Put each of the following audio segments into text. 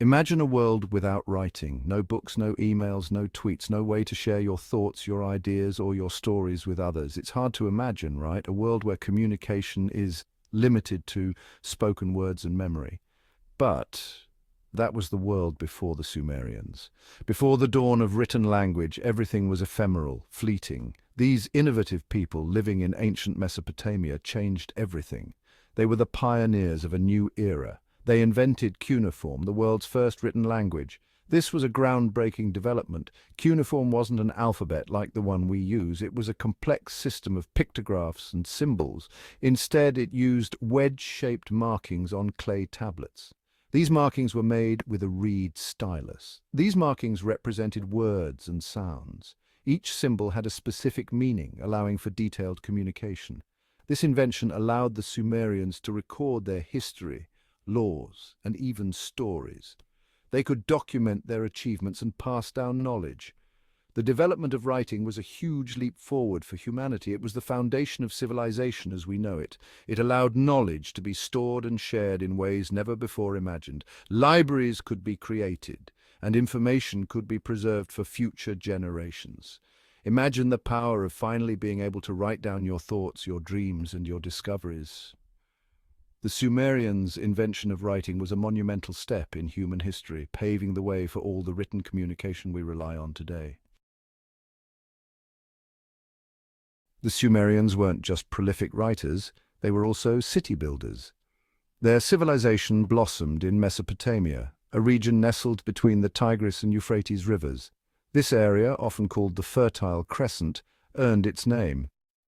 Imagine a world without writing. No books, no emails, no tweets, no way to share your thoughts, your ideas, or your stories with others. It's hard to imagine, right? A world where communication is limited to spoken words and memory. But that was the world before the Sumerians. Before the dawn of written language, everything was ephemeral, fleeting. These innovative people living in ancient Mesopotamia changed everything. They were the pioneers of a new era. They invented cuneiform, the world's first written language. This was a groundbreaking development. Cuneiform wasn't an alphabet like the one we use. It was a complex system of pictographs and symbols. Instead, it used wedge-shaped markings on clay tablets. These markings were made with a reed stylus. These markings represented words and sounds. Each symbol had a specific meaning, allowing for detailed communication. This invention allowed the Sumerians to record their history, laws, and even stories. They could document their achievements and pass down knowledge. The development of writing was a huge leap forward for humanity. It was the foundation of civilization as we know it. It allowed knowledge to be stored and shared in ways never before imagined. Libraries could be created, and information could be preserved for future generations. Imagine the power of finally being able to write down your thoughts, your dreams, and your discoveries. The Sumerians' invention of writing was a monumental step in human history, paving the way for all the written communication we rely on today. The Sumerians weren't just prolific writers, they were also city builders. Their civilization blossomed in Mesopotamia, a region nestled between the Tigris and Euphrates rivers. This area, often called the Fertile Crescent, earned its name.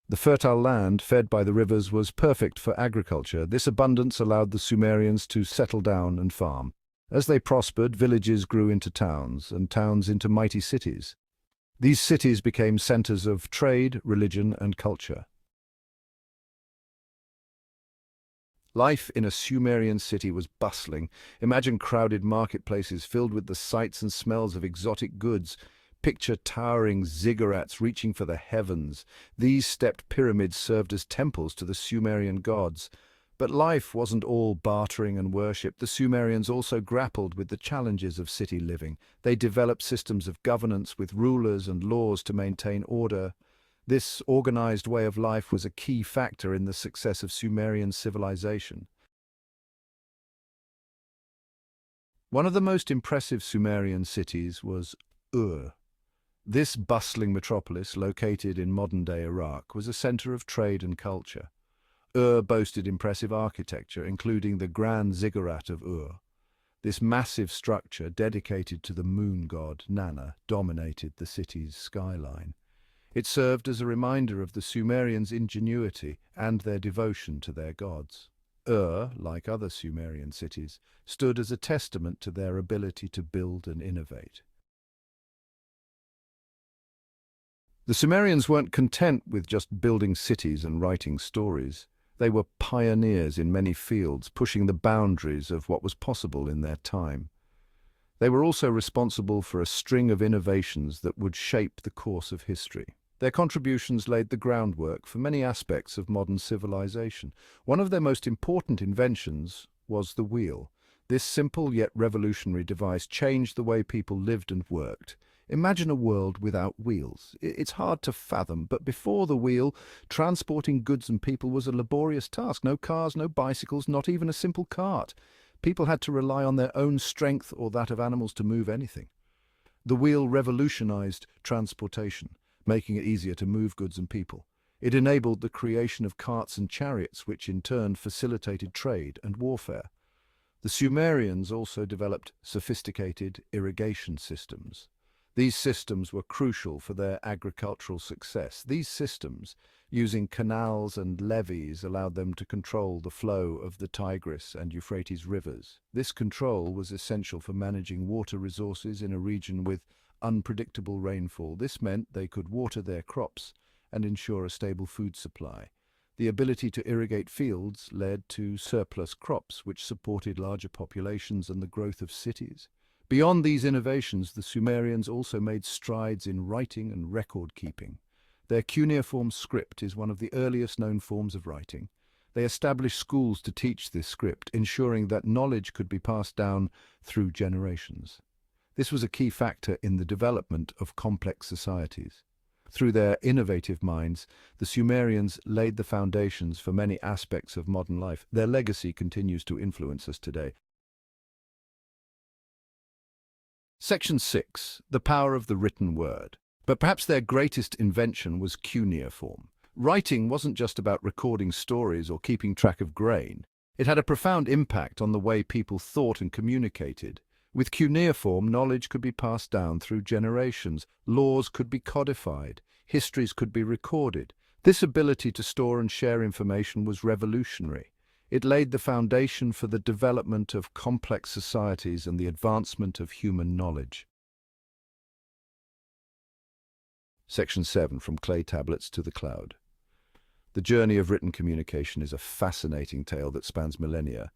The fertile land, fed by the rivers, was perfect for agriculture. This abundance allowed the Sumerians to settle down and farm. As they prospered, villages grew into towns, and towns into mighty cities. These cities became centers of trade, religion, and culture. Life in a Sumerian city was bustling. Imagine crowded marketplaces filled with the sights and smells of exotic goods. Picture towering ziggurats reaching for the heavens. These stepped pyramids served as temples to the Sumerian gods. But life wasn't all bartering and worship. The Sumerians also grappled with the challenges of city living. They developed systems of governance with rulers and laws to maintain order. This organized way of life was a key factor in the success of Sumerian civilization. One of the most impressive Sumerian cities was Ur. This bustling metropolis, located in modern-day Iraq, was a center of trade and culture. Ur boasted impressive architecture, including the Grand Ziggurat of Ur. This massive structure, dedicated to the moon god Nana, dominated the city's skyline. It served as a reminder of the Sumerians' ingenuity and their devotion to their gods. Ur, like other Sumerian cities, stood as a testament to their ability to build and innovate. The Sumerians weren't content with just building cities and writing stories. They were pioneers in many fields, pushing the boundaries of what was possible in their time. They were also responsible for a string of innovations that would shape the course of history. Their contributions laid the groundwork for many aspects of modern civilization. One of their most important inventions was the wheel. This simple yet revolutionary device changed the way people lived and worked. Imagine a world without wheels. It's hard to fathom, but before the wheel, transporting goods and people was a laborious task. No cars, no bicycles, not even a simple cart. People had to rely on their own strength or that of animals to move anything. The wheel revolutionized transportation, making it easier to move goods and people. It enabled the creation of carts and chariots, which in turn facilitated trade and warfare. The Sumerians also developed sophisticated irrigation systems. These systems were crucial for their agricultural success. These systems, using canals and levees, allowed them to control the flow of the Tigris and Euphrates rivers. This control was essential for managing water resources in a region with unpredictable rainfall. This meant they could water their crops and ensure a stable food supply. The ability to irrigate fields led to surplus crops, which supported larger populations and the growth of cities. Beyond these innovations, the Sumerians also made strides in writing and record-keeping. Their cuneiform script is one of the earliest known forms of writing. They established schools to teach this script, ensuring that knowledge could be passed down through generations. This was a key factor in the development of complex societies. Through their innovative minds, the Sumerians laid the foundations for many aspects of modern life. Their legacy continues to influence us today. Section 6. The power of the written word. But perhaps their greatest invention was cuneiform. Writing wasn't just about recording stories or keeping track of grain. It had a profound impact on the way people thought and communicated. With cuneiform, knowledge could be passed down through generations, laws could be codified, histories could be recorded. This ability to store and share information was revolutionary. It laid the foundation for the development of complex societies and the advancement of human knowledge. Section 7. From clay tablets to the cloud. The journey of written communication is a fascinating tale that spans millennia.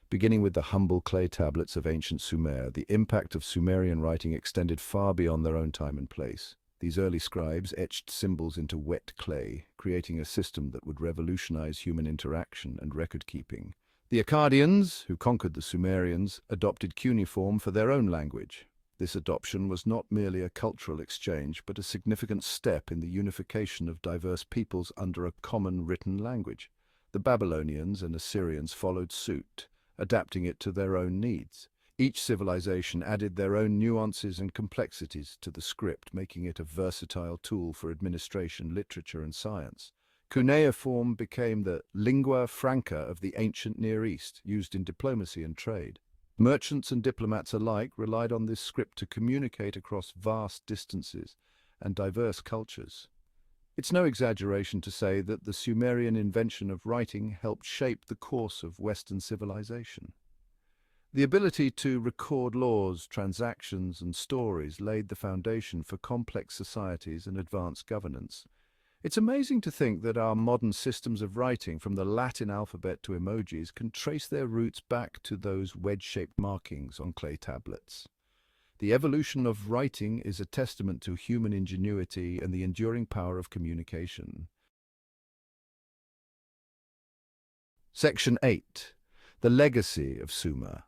Beginning with the humble clay tablets of ancient Sumer, the impact of Sumerian writing extended far beyond their own time and place. These early scribes etched symbols into wet clay, creating a system that would revolutionize human interaction and record-keeping. The Akkadians, who conquered the Sumerians, adopted cuneiform for their own language. This adoption was not merely a cultural exchange, but a significant step in the unification of diverse peoples under a common written language. The Babylonians and Assyrians followed suit, adapting it to their own needs. Each civilization added their own nuances and complexities to the script, making it a versatile tool for administration, literature, and science. Cuneiform became the lingua franca of the ancient Near East, used in diplomacy and trade. Merchants and diplomats alike relied on this script to communicate across vast distances and diverse cultures. It's no exaggeration to say that the Sumerian invention of writing helped shape the course of Western civilization. The ability to record laws, transactions, and stories laid the foundation for complex societies and advanced governance. It's amazing to think that our modern systems of writing, from the Latin alphabet to emojis, can trace their roots back to those wedge-shaped markings on clay tablets. The evolution of writing is a testament to human ingenuity and the enduring power of communication. Section 8. The legacy of Sumer.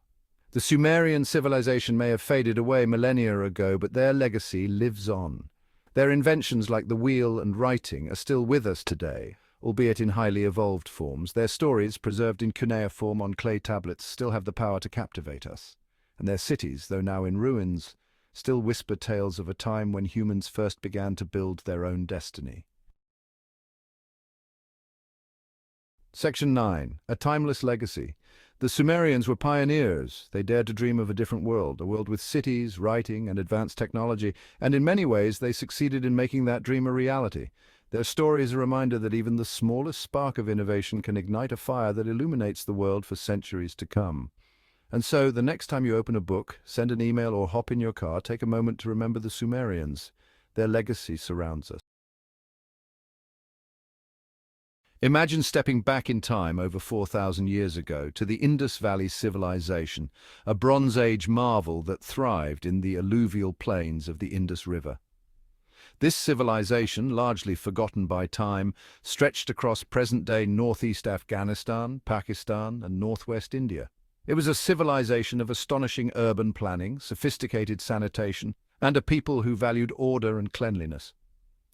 The Sumerian civilization may have faded away millennia ago, but their legacy lives on. Their inventions like the wheel and writing are still with us today, albeit in highly evolved forms. Their stories, preserved in cuneiform on clay tablets, still have the power to captivate us. And their cities, though now in ruins, still whisper tales of a time when humans first began to build their own destiny. Section 9. A timeless legacy. The Sumerians were pioneers. They dared to dream of a different world, a world with cities, writing, and advanced technology, and in many ways they succeeded in making that dream a reality. Their story is a reminder that even the smallest spark of innovation can ignite a fire that illuminates the world for centuries to come. And so, the next time you open a book, send an email, or hop in your car, take a moment to remember the Sumerians. Their legacy surrounds us. Imagine stepping back in time over 4,000 years ago to the Indus Valley civilization, a Bronze Age marvel that thrived in the alluvial plains of the Indus River. This civilization, largely forgotten by time, stretched across present-day northeast Afghanistan, Pakistan, and northwest India. It was a civilization of astonishing urban planning, sophisticated sanitation, and a people who valued order and cleanliness.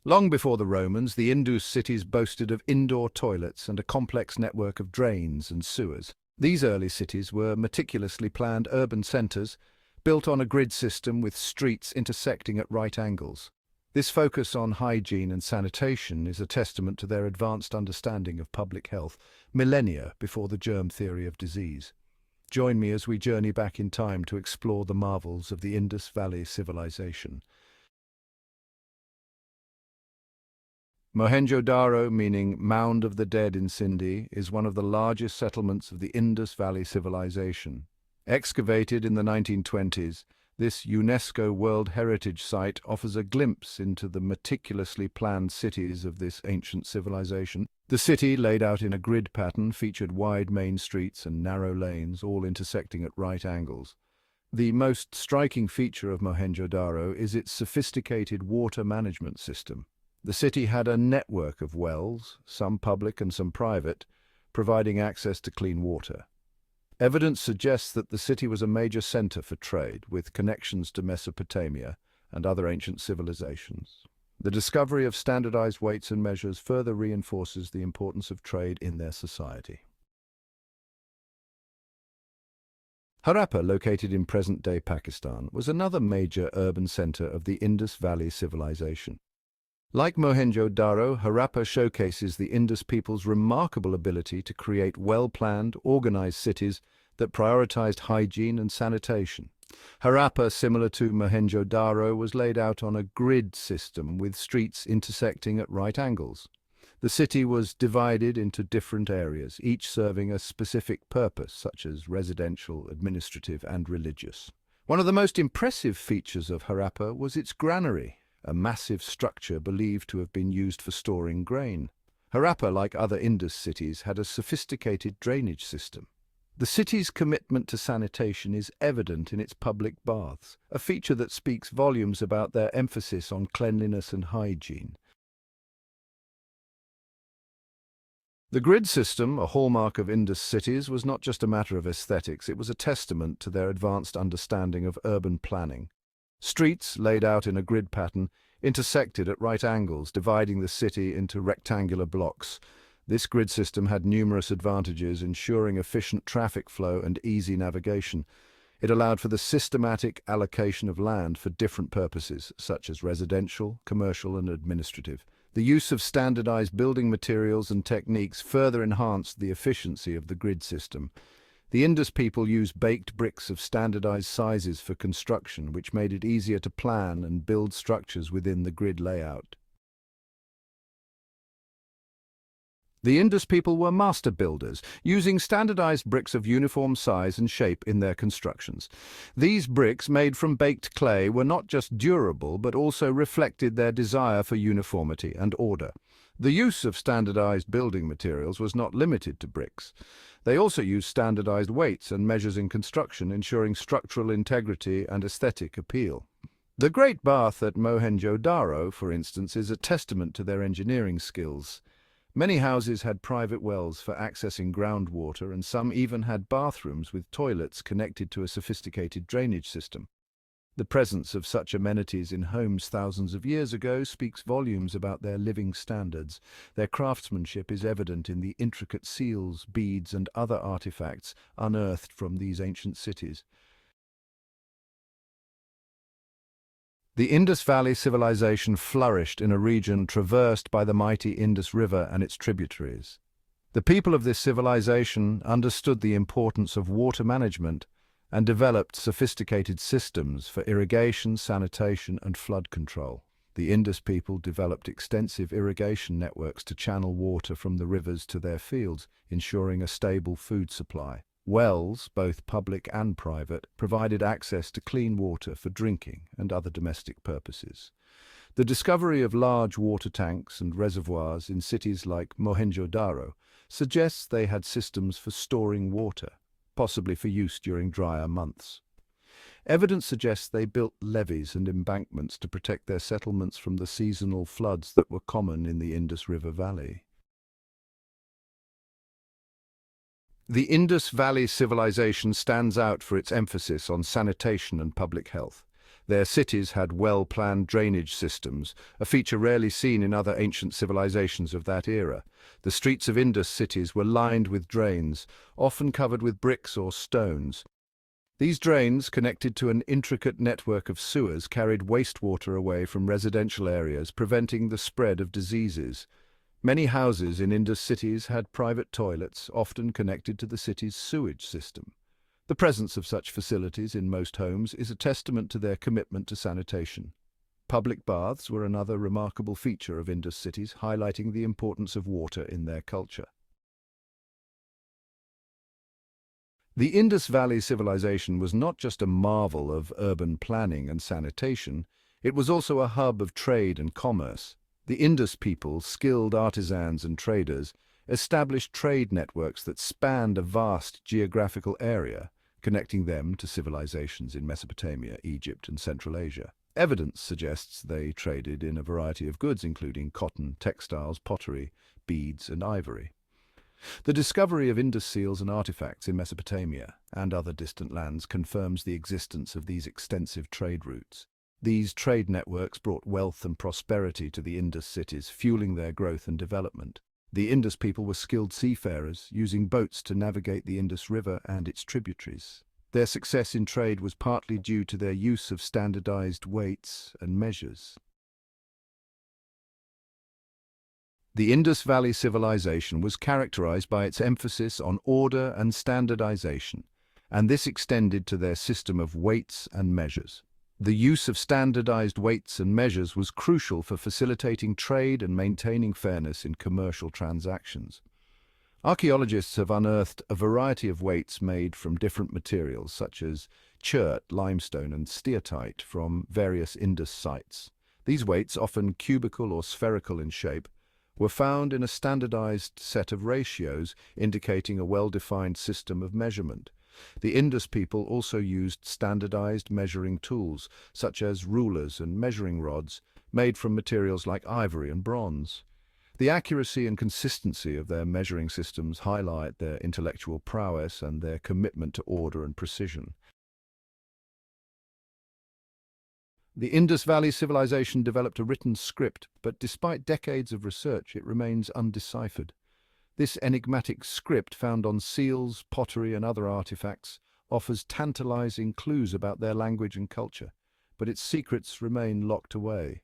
Long before the Romans, the Indus cities boasted of indoor toilets and a complex network of drains and sewers. These early cities were meticulously planned urban centers, built on a grid system with streets intersecting at right angles. This focus on hygiene and sanitation is a testament to their advanced understanding of public health, millennia before the germ theory of disease. Join me as we journey back in time to explore the marvels of the Indus Valley civilization. Mohenjo-Daro, meaning Mound of the Dead in Sindhi, is one of the largest settlements of the Indus Valley civilization. Excavated in the 1920s, this UNESCO World Heritage Site offers a glimpse into the meticulously planned cities of this ancient civilization. The city, laid out in a grid pattern, featured wide main streets and narrow lanes, all intersecting at right angles. The most striking feature of Mohenjo-Daro is its sophisticated water management system. The city had a network of wells, some public and some private, providing access to clean water. Evidence suggests that the city was a major center for trade, with connections to Mesopotamia and other ancient civilizations. The discovery of standardized weights and measures further reinforces the importance of trade in their society. Harappa, located in present-day Pakistan, was another major urban center of the Indus Valley civilization. Like Mohenjo-Daro, Harappa showcases the Indus people's remarkable ability to create well-planned, organized cities that prioritized hygiene and sanitation. Harappa, similar to Mohenjo-Daro, was laid out on a grid system with streets intersecting at right angles. The city was divided into different areas, each serving a specific purpose, such as residential, administrative, and religious. One of the most impressive features of Harappa was its granary, a massive structure believed to have been used for storing grain. Harappa, like other Indus cities, had a sophisticated drainage system. The city's commitment to sanitation is evident in its public baths, a feature that speaks volumes about their emphasis on cleanliness and hygiene. The grid system, a hallmark of Indus cities, was not just a matter of aesthetics, it was a testament to their advanced understanding of urban planning. Streets, laid out in a grid pattern, intersected at right angles, dividing the city into rectangular blocks. This grid system had numerous advantages, ensuring efficient traffic flow and easy navigation. It allowed for the systematic allocation of land for different purposes, such as residential, commercial, and administrative. The use of standardized building materials and techniques further enhanced the efficiency of the grid system. The Indus people used baked bricks of standardized sizes for construction, which made it easier to plan and build structures within the grid layout. The Indus people were master builders, using standardized bricks of uniform size and shape in their constructions. These bricks, made from baked clay, were not just durable but also reflected their desire for uniformity and order. The use of standardized building materials was not limited to bricks. They also used standardized weights and measures in construction, ensuring structural integrity and aesthetic appeal. The Great Bath at Mohenjo-Daro, for instance, is a testament to their engineering skills. Many houses had private wells for accessing groundwater, and some even had bathrooms with toilets connected to a sophisticated drainage system. The presence of such amenities in homes thousands of years ago speaks volumes about their living standards. Their craftsmanship is evident in the intricate seals, beads, and other artifacts unearthed from these ancient cities. The Indus Valley civilization flourished in a region traversed by the mighty Indus River and its tributaries. The people of this civilization understood the importance of water management and developed sophisticated systems for irrigation, sanitation, and flood control. The Indus people developed extensive irrigation networks to channel water from the rivers to their fields, ensuring a stable food supply. Wells, both public and private, provided access to clean water for drinking and other domestic purposes. The discovery of large water tanks and reservoirs in cities like Mohenjo-Daro suggests they had systems for storing water, possibly for use during drier months. Evidence suggests they built levees and embankments to protect their settlements from the seasonal floods that were common in the Indus River Valley. The Indus Valley civilization stands out for its emphasis on sanitation and public health. Their cities had well-planned drainage systems, a feature rarely seen in other ancient civilizations of that era. The streets of Indus cities were lined with drains, often covered with bricks or stones. These drains, connected to an intricate network of sewers, carried wastewater away from residential areas, preventing the spread of diseases. Many houses in Indus cities had private toilets, often connected to the city's sewage system. The presence of such facilities in most homes is a testament to their commitment to sanitation. Public baths were another remarkable feature of Indus cities, highlighting the importance of water in their culture. The Indus Valley civilization was not just a marvel of urban planning and sanitation, it was also a hub of trade and commerce. The Indus people, skilled artisans and traders, established trade networks that spanned a vast geographical area, connecting them to civilizations in Mesopotamia, Egypt, and Central Asia. Evidence suggests they traded in a variety of goods, including cotton, textiles, pottery, beads, and ivory. The discovery of Indus seals and artifacts in Mesopotamia and other distant lands confirms the existence of these extensive trade routes. These trade networks brought wealth and prosperity to the Indus cities, fueling their growth and development. The Indus people were skilled seafarers, using boats to navigate the Indus River and its tributaries. Their success in trade was partly due to their use of standardized weights and measures. The Indus Valley civilization was characterized by its emphasis on order and standardization, and this extended to their system of weights and measures. The use of standardized weights and measures was crucial for facilitating trade and maintaining fairness in commercial transactions. Archaeologists have unearthed a variety of weights made from different materials such as chert, limestone, and steatite from various Indus sites. These weights, often cubical or spherical in shape, were found in a standardized set of ratios indicating a well-defined system of measurement. The Indus people also used standardized measuring tools, such as rulers and measuring rods, made from materials like ivory and bronze. The accuracy and consistency of their measuring systems highlight their intellectual prowess and their commitment to order and precision. The Indus Valley civilization developed a written script, but despite decades of research, it remains undeciphered. This enigmatic script, found on seals, pottery, and other artifacts, offers tantalizing clues about their language and culture, but its secrets remain locked away.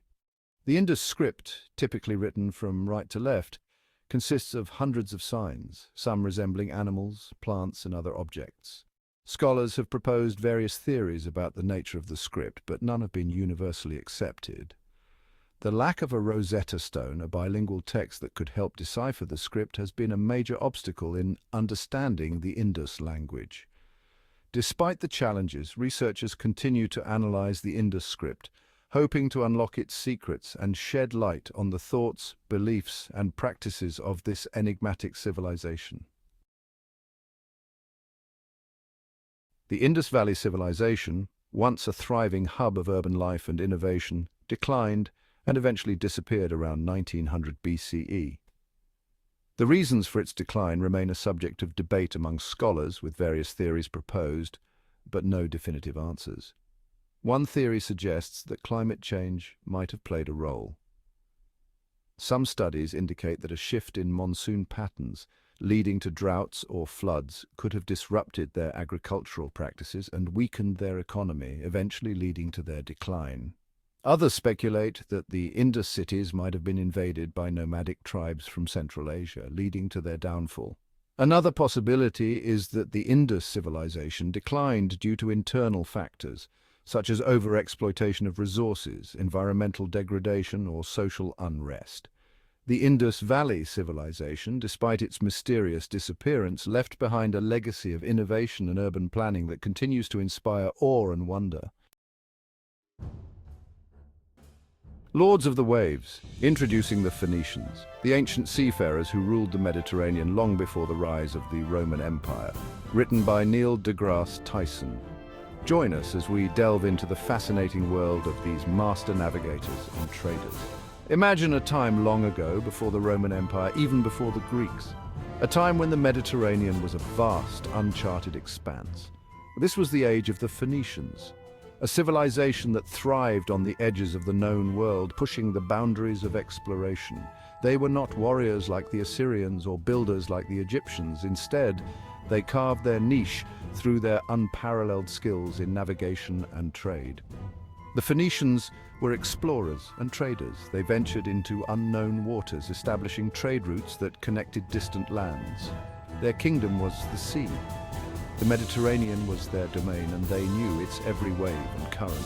The Indus script, typically written from right to left, consists of hundreds of signs, some resembling animals, plants, and other objects. Scholars have proposed various theories about the nature of the script, but none have been universally accepted. The lack of a Rosetta Stone, a bilingual text that could help decipher the script, has been a major obstacle in understanding the Indus language. Despite the challenges, researchers continue to analyze the Indus script, hoping to unlock its secrets and shed light on the thoughts, beliefs, and practices of this enigmatic civilization. The Indus Valley civilization, once a thriving hub of urban life and innovation, declined and eventually disappeared around 1900 BCE. The reasons for its decline remain a subject of debate among scholars, with various theories proposed, but no definitive answers. One theory suggests that climate change might have played a role. Some studies indicate that a shift in monsoon patterns, leading to droughts or floods, could have disrupted their agricultural practices and weakened their economy, eventually leading to their decline. Others speculate that the Indus cities might have been invaded by nomadic tribes from Central Asia, leading to their downfall. Another possibility is that the Indus civilization declined due to internal factors, such as overexploitation of resources, environmental degradation, or social unrest. The Indus Valley civilization, despite its mysterious disappearance, left behind a legacy of innovation and urban planning that continues to inspire awe and wonder. Lords of the Waves, introducing the Phoenicians, the ancient seafarers who ruled the Mediterranean long before the rise of the Roman Empire, written by Neil deGrasse Tyson. Join us as we delve into the fascinating world of these master navigators and traders. Imagine a time long ago, before the Roman Empire, even before the Greeks. A time when the Mediterranean was a vast, uncharted expanse. This was the age of the Phoenicians, a civilization that thrived on the edges of the known world, pushing the boundaries of exploration. They were not warriors like the Assyrians or builders like the Egyptians. Instead, they carved their niche through their unparalleled skills in navigation and trade. The Phoenicians were explorers and traders. They ventured into unknown waters, establishing trade routes that connected distant lands. Their kingdom was the sea. The Mediterranean was their domain, and they knew its every wave and current.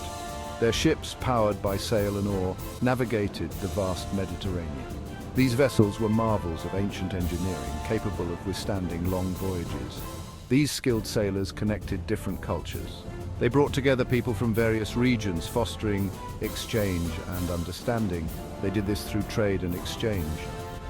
Their ships, powered by sail and oar, navigated the vast Mediterranean. These vessels were marvels of ancient engineering, capable of withstanding long voyages. These skilled sailors connected different cultures. They brought together people from various regions, fostering exchange and understanding. They did this through trade and exchange.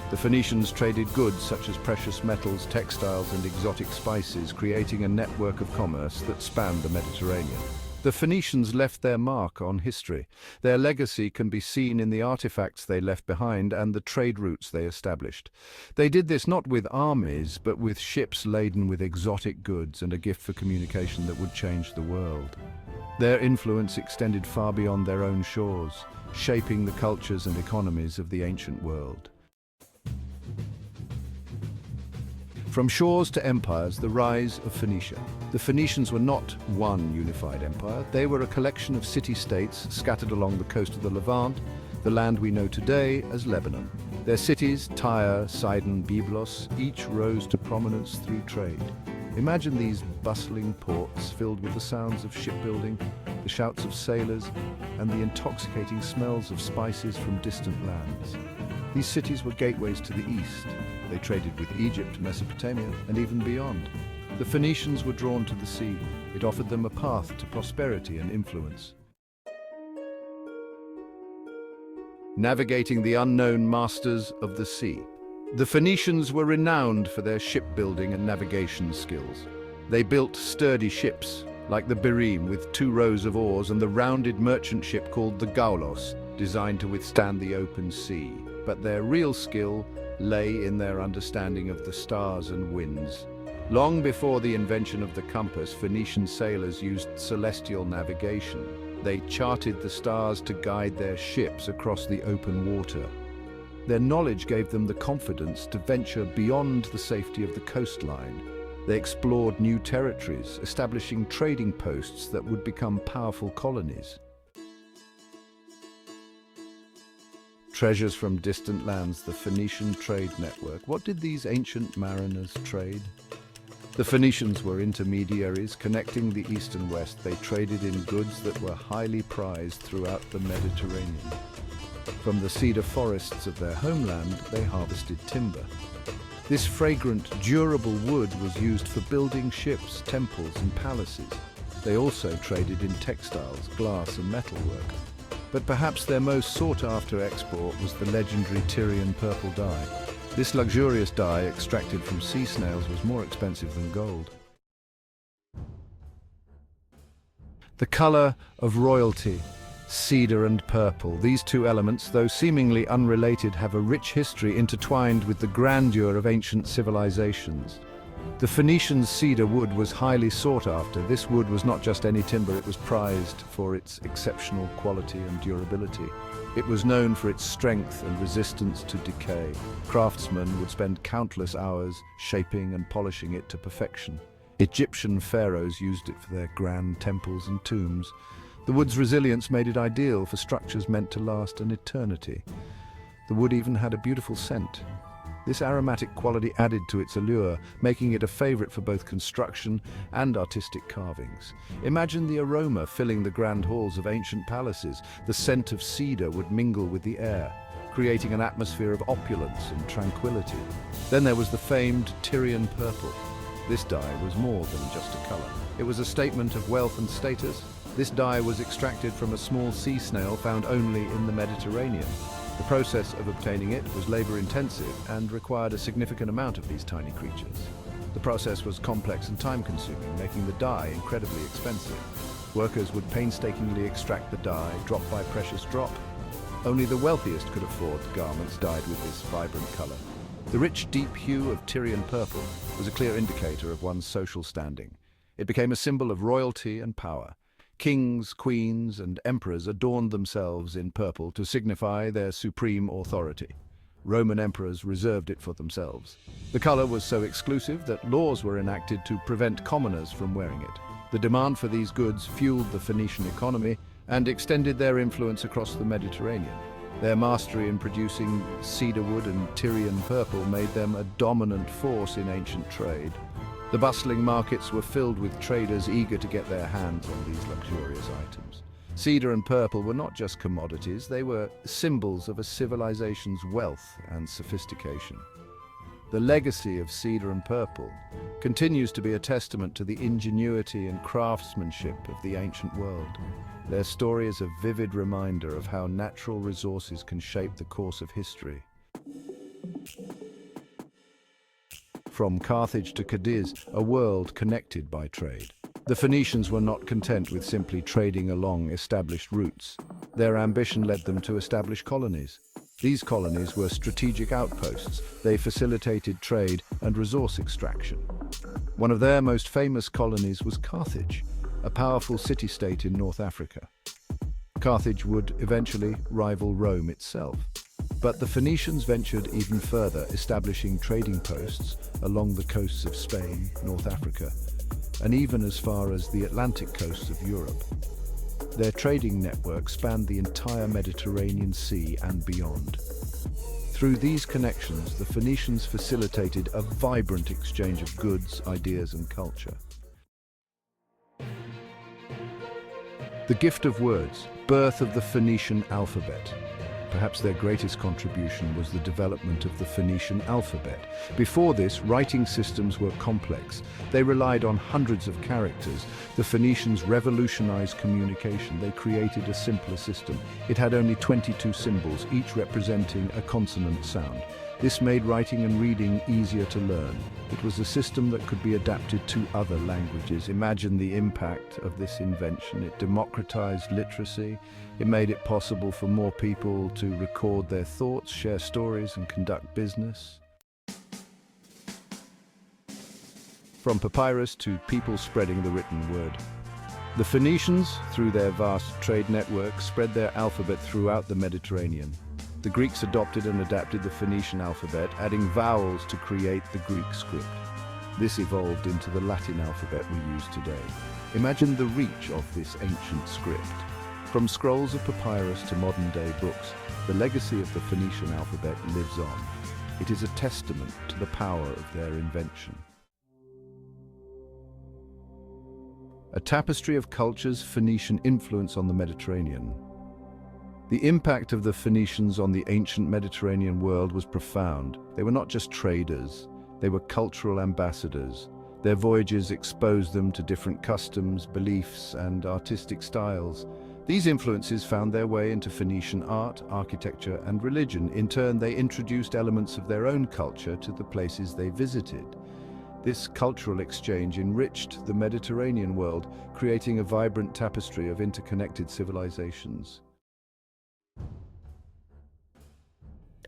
The Phoenicians traded goods such as precious metals, textiles, and exotic spices, creating a network of commerce that spanned the Mediterranean. The Phoenicians left their mark on history. Their legacy can be seen in the artifacts they left behind and the trade routes they established. They did this not with armies, but with ships laden with exotic goods and a gift for communication that would change the world. Their influence extended far beyond their own shores, shaping the cultures and economies of the ancient world. From shores to empires, the rise of Phoenicia. The Phoenicians were not one unified empire. They were a collection of city-states scattered along the coast of the Levant, the land we know today as Lebanon. Their cities, Tyre, Sidon, Byblos, each rose to prominence through trade. Imagine these bustling ports filled with the sounds of shipbuilding, the shouts of sailors, and the intoxicating smells of spices from distant lands. These cities were gateways to the east. They traded with Egypt, Mesopotamia, and even beyond. The Phoenicians were drawn to the sea. It offered them a path to prosperity and influence. Navigating the unknown masters of the sea. The Phoenicians were renowned for their shipbuilding and navigation skills. They built sturdy ships, like the bireme with 2 rows of oars, and the rounded merchant ship called the gaulos, designed to withstand the open sea. But their real skill lay in their understanding of the stars and winds. Long before the invention of the compass, Phoenician sailors used celestial navigation. They charted the stars to guide their ships across the open water. Their knowledge gave them the confidence to venture beyond the safety of the coastline. They explored new territories, establishing trading posts that would become powerful colonies. Treasures from distant lands, the Phoenician trade network. What did these ancient mariners trade? The Phoenicians were intermediaries connecting the east and west. They traded in goods that were highly prized throughout the Mediterranean. From the cedar forests of their homeland, they harvested timber. This fragrant, durable wood was used for building ships, temples, and palaces. They also traded in textiles, glass, and metalwork. But perhaps their most sought-after export was the legendary Tyrian purple dye. This luxurious dye, extracted from sea snails, was more expensive than gold. The color of royalty, cedar and purple. These 2 elements, though seemingly unrelated, have a rich history intertwined with the grandeur of ancient civilizations. The Phoenicians' cedar wood was highly sought after. This wood was not just any timber, it was prized for its exceptional quality and durability. It was known for its strength and resistance to decay. Craftsmen would spend countless hours shaping and polishing it to perfection. Egyptian pharaohs used it for their grand temples and tombs. The wood's resilience made it ideal for structures meant to last an eternity. The wood even had a beautiful scent. This aromatic quality added to its allure, making it a favorite for both construction and artistic carvings. Imagine the aroma filling the grand halls of ancient palaces. The scent of cedar would mingle with the air, creating an atmosphere of opulence and tranquility. Then there was the famed Tyrian purple. This dye was more than just a color. It was a statement of wealth and status. This dye was extracted from a small sea snail found only in the Mediterranean. The process of obtaining it was labor-intensive and required a significant amount of these tiny creatures. The process was complex and time-consuming, making the dye incredibly expensive. Workers would painstakingly extract the dye, drop by precious drop. Only the wealthiest could afford the garments dyed with this vibrant color. The rich, deep hue of Tyrian purple was a clear indicator of one's social standing. It became a symbol of royalty and power. Kings, queens, and emperors adorned themselves in purple to signify their supreme authority. Roman emperors reserved it for themselves. The color was so exclusive that laws were enacted to prevent commoners from wearing it. The demand for these goods fueled the Phoenician economy and extended their influence across the Mediterranean. Their mastery in producing cedarwood and Tyrian purple made them a dominant force in ancient trade. The bustling markets were filled with traders eager to get their hands on these luxurious items. Cedar and purple were not just commodities, they were symbols of a civilization's wealth and sophistication. The legacy of cedar and purple continues to be a testament to the ingenuity and craftsmanship of the ancient world. Their story is a vivid reminder of how natural resources can shape the course of history. From Carthage to Cadiz, a world connected by trade. The Phoenicians were not content with simply trading along established routes. Their ambition led them to establish colonies. These colonies were strategic outposts. They facilitated trade and resource extraction. One of their most famous colonies was Carthage, a powerful city-state in North Africa. Carthage would eventually rival Rome itself. But the Phoenicians ventured even further, establishing trading posts along the coasts of Spain, North Africa, and even as far as the Atlantic coast of Europe. Their trading network spanned the entire Mediterranean Sea and beyond. Through these connections, the Phoenicians facilitated a vibrant exchange of goods, ideas, and culture. The gift of words, birth of the Phoenician alphabet. Perhaps their greatest contribution was the development of the Phoenician alphabet. Before this, writing systems were complex. They relied on hundreds of characters. The Phoenicians revolutionized communication. They created a simpler system. It had only 22 symbols, each representing a consonant sound. This made writing and reading easier to learn. It was a system that could be adapted to other languages. Imagine the impact of this invention. It democratized literacy. It made it possible for more people to record their thoughts, share stories, and conduct business. From papyrus to people spreading the written word. The Phoenicians, through their vast trade network, spread their alphabet throughout the Mediterranean. The Greeks adopted and adapted the Phoenician alphabet, adding vowels to create the Greek script. This evolved into the Latin alphabet we use today. Imagine the reach of this ancient script. From scrolls of papyrus to modern-day books, the legacy of the Phoenician alphabet lives on. It is a testament to the power of their invention. A tapestry of cultures, Phoenician influence on the Mediterranean. The impact of the Phoenicians on the ancient Mediterranean world was profound. They were not just traders, they were cultural ambassadors. Their voyages exposed them to different customs, beliefs, and artistic styles. These influences found their way into Phoenician art, architecture, and religion. In turn, they introduced elements of their own culture to the places they visited. This cultural exchange enriched the Mediterranean world, creating a vibrant tapestry of interconnected civilizations.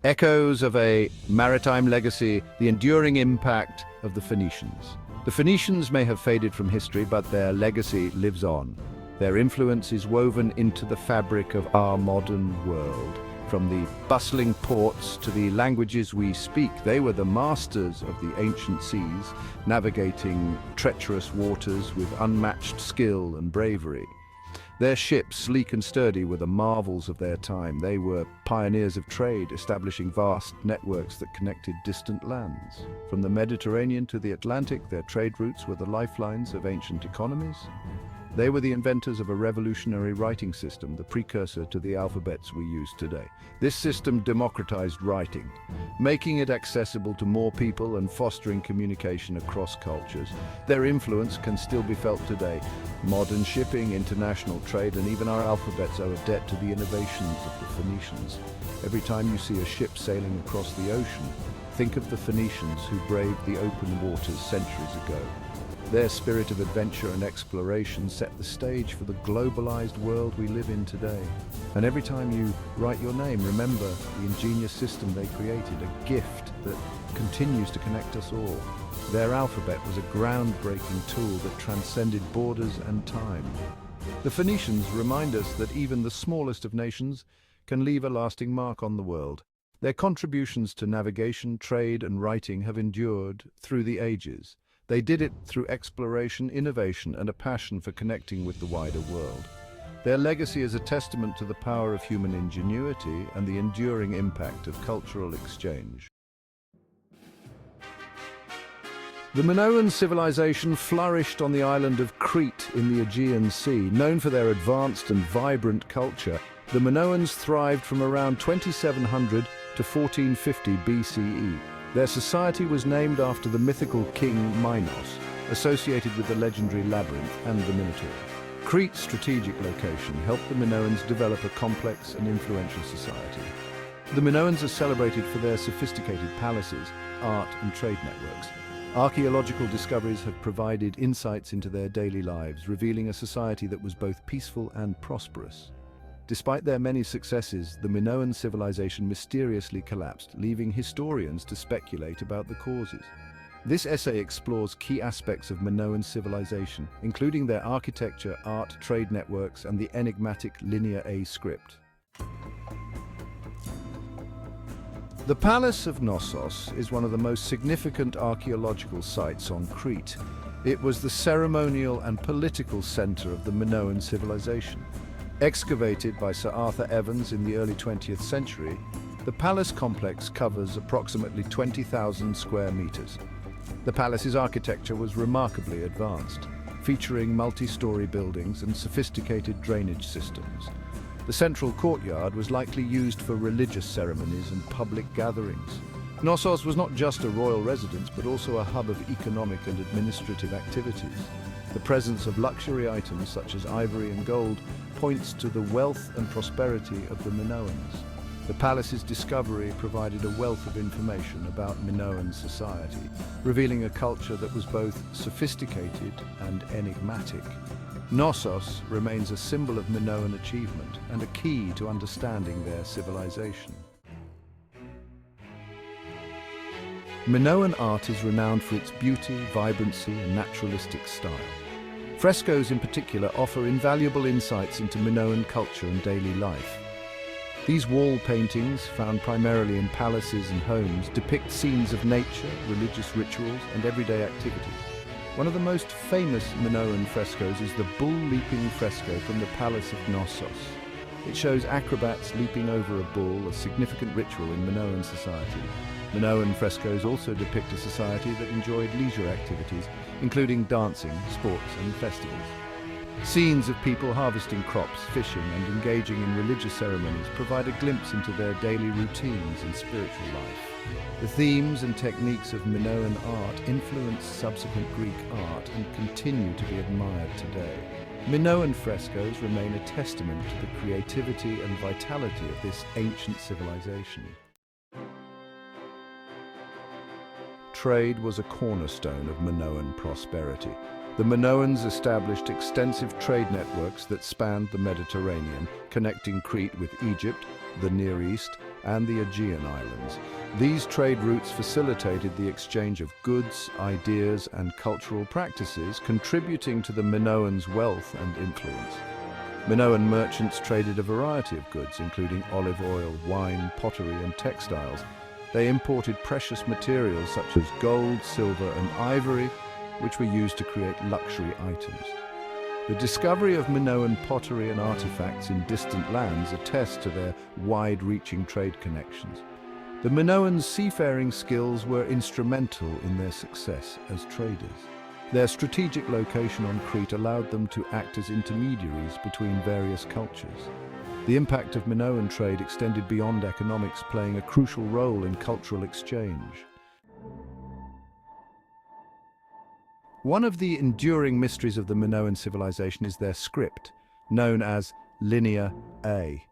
Echoes of a maritime legacy, the enduring impact of the Phoenicians. The Phoenicians may have faded from history, but their legacy lives on. Their influence is woven into the fabric of our modern world. From the bustling ports to the languages we speak, they were the masters of the ancient seas, navigating treacherous waters with unmatched skill and bravery. Their ships, sleek and sturdy, were the marvels of their time. They were pioneers of trade, establishing vast networks that connected distant lands. From the Mediterranean to the Atlantic, their trade routes were the lifelines of ancient economies. They were the inventors of a revolutionary writing system, the precursor to the alphabets we use today. This system democratized writing, making it accessible to more people and fostering communication across cultures. Their influence can still be felt today. Modern shipping, international trade, and even our alphabets owe a debt to the innovations of the Phoenicians. Every time you see a ship sailing across the ocean, think of the Phoenicians who braved the open waters centuries ago. Their spirit of adventure and exploration set the stage for the globalized world we live in today. And every time you write your name, remember the ingenious system they created, a gift that continues to connect us all. Their alphabet was a groundbreaking tool that transcended borders and time. The Phoenicians remind us that even the smallest of nations can leave a lasting mark on the world. Their contributions to navigation, trade, and writing have endured through the ages. They did it through exploration, innovation, and a passion for connecting with the wider world. Their legacy is a testament to the power of human ingenuity and the enduring impact of cultural exchange. The Minoan civilization flourished on the island of Crete in the Aegean Sea. Known for their advanced and vibrant culture, the Minoans thrived from around 2700 to 1450 BCE. Their society was named after the mythical king Minos, associated with the legendary labyrinth and the Minotaur. Crete's strategic location helped the Minoans develop a complex and influential society. The Minoans are celebrated for their sophisticated palaces, art, and trade networks. Archaeological discoveries have provided insights into their daily lives, revealing a society that was both peaceful and prosperous. Despite their many successes, the Minoan civilization mysteriously collapsed, leaving historians to speculate about the causes. This essay explores key aspects of Minoan civilization, including their architecture, art, trade networks, and the enigmatic Linear A script. The Palace of Knossos is one of the most significant archaeological sites on Crete. It was the ceremonial and political center of the Minoan civilization. Excavated by Sir Arthur Evans in the early 20th century, the palace complex covers approximately 20,000 square meters. The palace's architecture was remarkably advanced, featuring multi-story buildings and sophisticated drainage systems. The central courtyard was likely used for religious ceremonies and public gatherings. Knossos was not just a royal residence, but also a hub of economic and administrative activities. The presence of luxury items such as ivory and gold points to the wealth and prosperity of the Minoans. The palace's discovery provided a wealth of information about Minoan society, revealing a culture that was both sophisticated and enigmatic. Knossos remains a symbol of Minoan achievement and a key to understanding their civilization. Minoan art is renowned for its beauty, vibrancy, and naturalistic style. Frescoes in particular offer invaluable insights into Minoan culture and daily life. These wall paintings, found primarily in palaces and homes, depict scenes of nature, religious rituals, and everyday activities. One of the most famous Minoan frescoes is the bull-leaping fresco from the Palace of Knossos. It shows acrobats leaping over a bull, a significant ritual in Minoan society. Minoan frescoes also depict a society that enjoyed leisure activities, including dancing, sports, and festivals. Scenes of people harvesting crops, fishing, and engaging in religious ceremonies provide a glimpse into their daily routines and spiritual life. The themes and techniques of Minoan art influenced subsequent Greek art and continue to be admired today. Minoan frescoes remain a testament to the creativity and vitality of this ancient civilization. Trade was a cornerstone of Minoan prosperity. The Minoans established extensive trade networks that spanned the Mediterranean, connecting Crete with Egypt, the Near East, and the Aegean Islands. These trade routes facilitated the exchange of goods, ideas, and cultural practices, contributing to the Minoans' wealth and influence. Minoan merchants traded a variety of goods, including olive oil, wine, pottery, and textiles. They imported precious materials such as gold, silver, and ivory, which were used to create luxury items. The discovery of Minoan pottery and artifacts in distant lands attests to their wide-reaching trade connections. The Minoans' seafaring skills were instrumental in their success as traders. Their strategic location on Crete allowed them to act as intermediaries between various cultures. The impact of Minoan trade extended beyond economics, playing a crucial role in cultural exchange. One of the enduring mysteries of the Minoan civilization is their script, known as Linear A.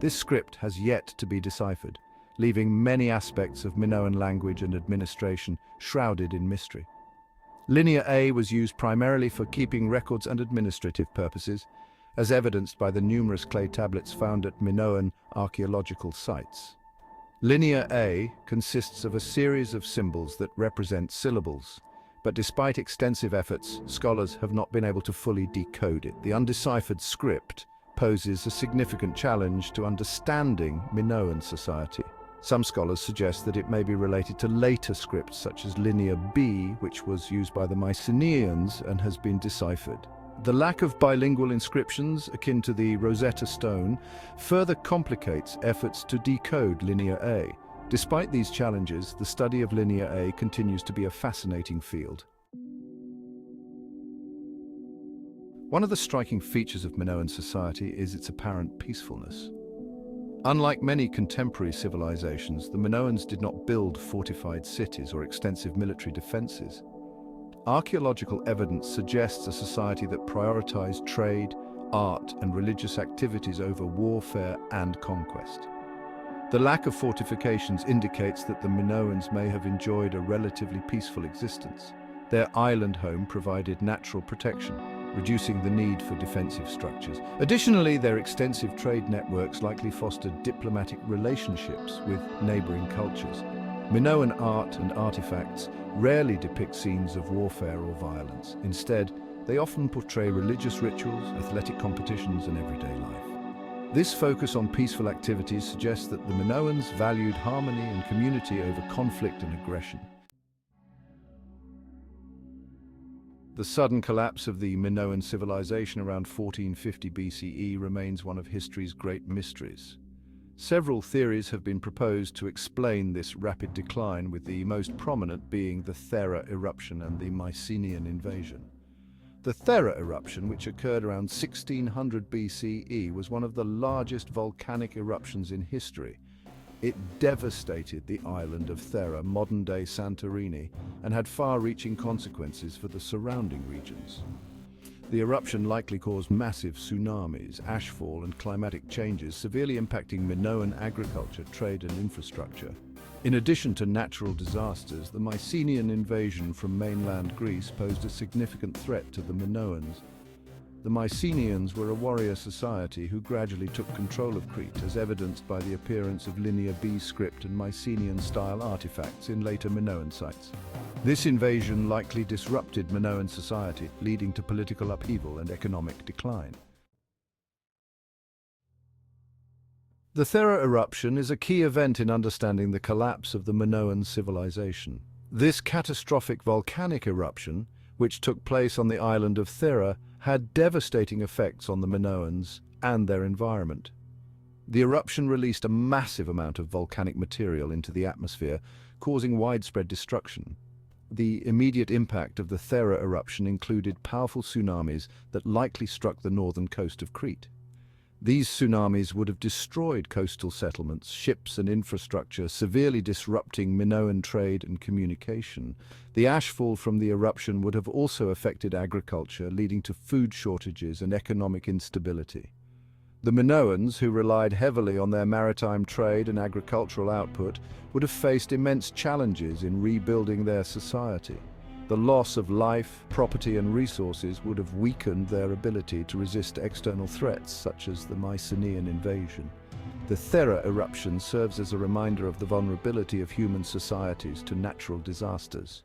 This script has yet to be deciphered, leaving many aspects of Minoan language and administration shrouded in mystery. Linear A was used primarily for keeping records and administrative purposes, as evidenced by the numerous clay tablets found at Minoan archaeological sites. Linear A consists of a series of symbols that represent syllables, but despite extensive efforts, scholars have not been able to fully decode it. The undeciphered script poses a significant challenge to understanding Minoan society. Some scholars suggest that it may be related to later scripts such as Linear B, which was used by the Mycenaeans and has been deciphered. The lack of bilingual inscriptions, akin to the Rosetta Stone, further complicates efforts to decode Linear A. Despite these challenges, the study of Linear A continues to be a fascinating field. One of the striking features of Minoan society is its apparent peacefulness. Unlike many contemporary civilizations, the Minoans did not build fortified cities or extensive military defenses. Archaeological evidence suggests a society that prioritized trade, art, and religious activities over warfare and conquest. The lack of fortifications indicates that the Minoans may have enjoyed a relatively peaceful existence. Their island home provided natural protection, reducing the need for defensive structures. Additionally, their extensive trade networks likely fostered diplomatic relationships with neighboring cultures. Minoan art and artifacts rarely depict scenes of warfare or violence. Instead, they often portray religious rituals, athletic competitions, and everyday life. This focus on peaceful activities suggests that the Minoans valued harmony and community over conflict and aggression. The sudden collapse of the Minoan civilization around 1450 BCE remains one of history's great mysteries. Several theories have been proposed to explain this rapid decline, with the most prominent being the Thera eruption and the Mycenaean invasion. The Thera eruption, which occurred around 1600 BCE, was one of the largest volcanic eruptions in history. It devastated the island of Thera, modern-day Santorini, and had far-reaching consequences for the surrounding regions. The eruption likely caused massive tsunamis, ashfall, and climatic changes, severely impacting Minoan agriculture, trade, and infrastructure. In addition to natural disasters, the Mycenaean invasion from mainland Greece posed a significant threat to the Minoans. The Mycenaeans were a warrior society who gradually took control of Crete, as evidenced by the appearance of Linear B script and Mycenaean-style artifacts in later Minoan sites. This invasion likely disrupted Minoan society, leading to political upheaval and economic decline. The Thera eruption is a key event in understanding the collapse of the Minoan civilization. This catastrophic volcanic eruption, which took place on the island of Thera, had devastating effects on the Minoans and their environment. The eruption released a massive amount of volcanic material into the atmosphere, causing widespread destruction. The immediate impact of the Thera eruption included powerful tsunamis that likely struck the northern coast of Crete. These tsunamis would have destroyed coastal settlements, ships, and infrastructure, severely disrupting Minoan trade and communication. The ashfall from the eruption would have also affected agriculture, leading to food shortages and economic instability. The Minoans, who relied heavily on their maritime trade and agricultural output, would have faced immense challenges in rebuilding their society. The loss of life, property, and resources would have weakened their ability to resist external threats, such as the Mycenaean invasion. The Thera eruption serves as a reminder of the vulnerability of human societies to natural disasters.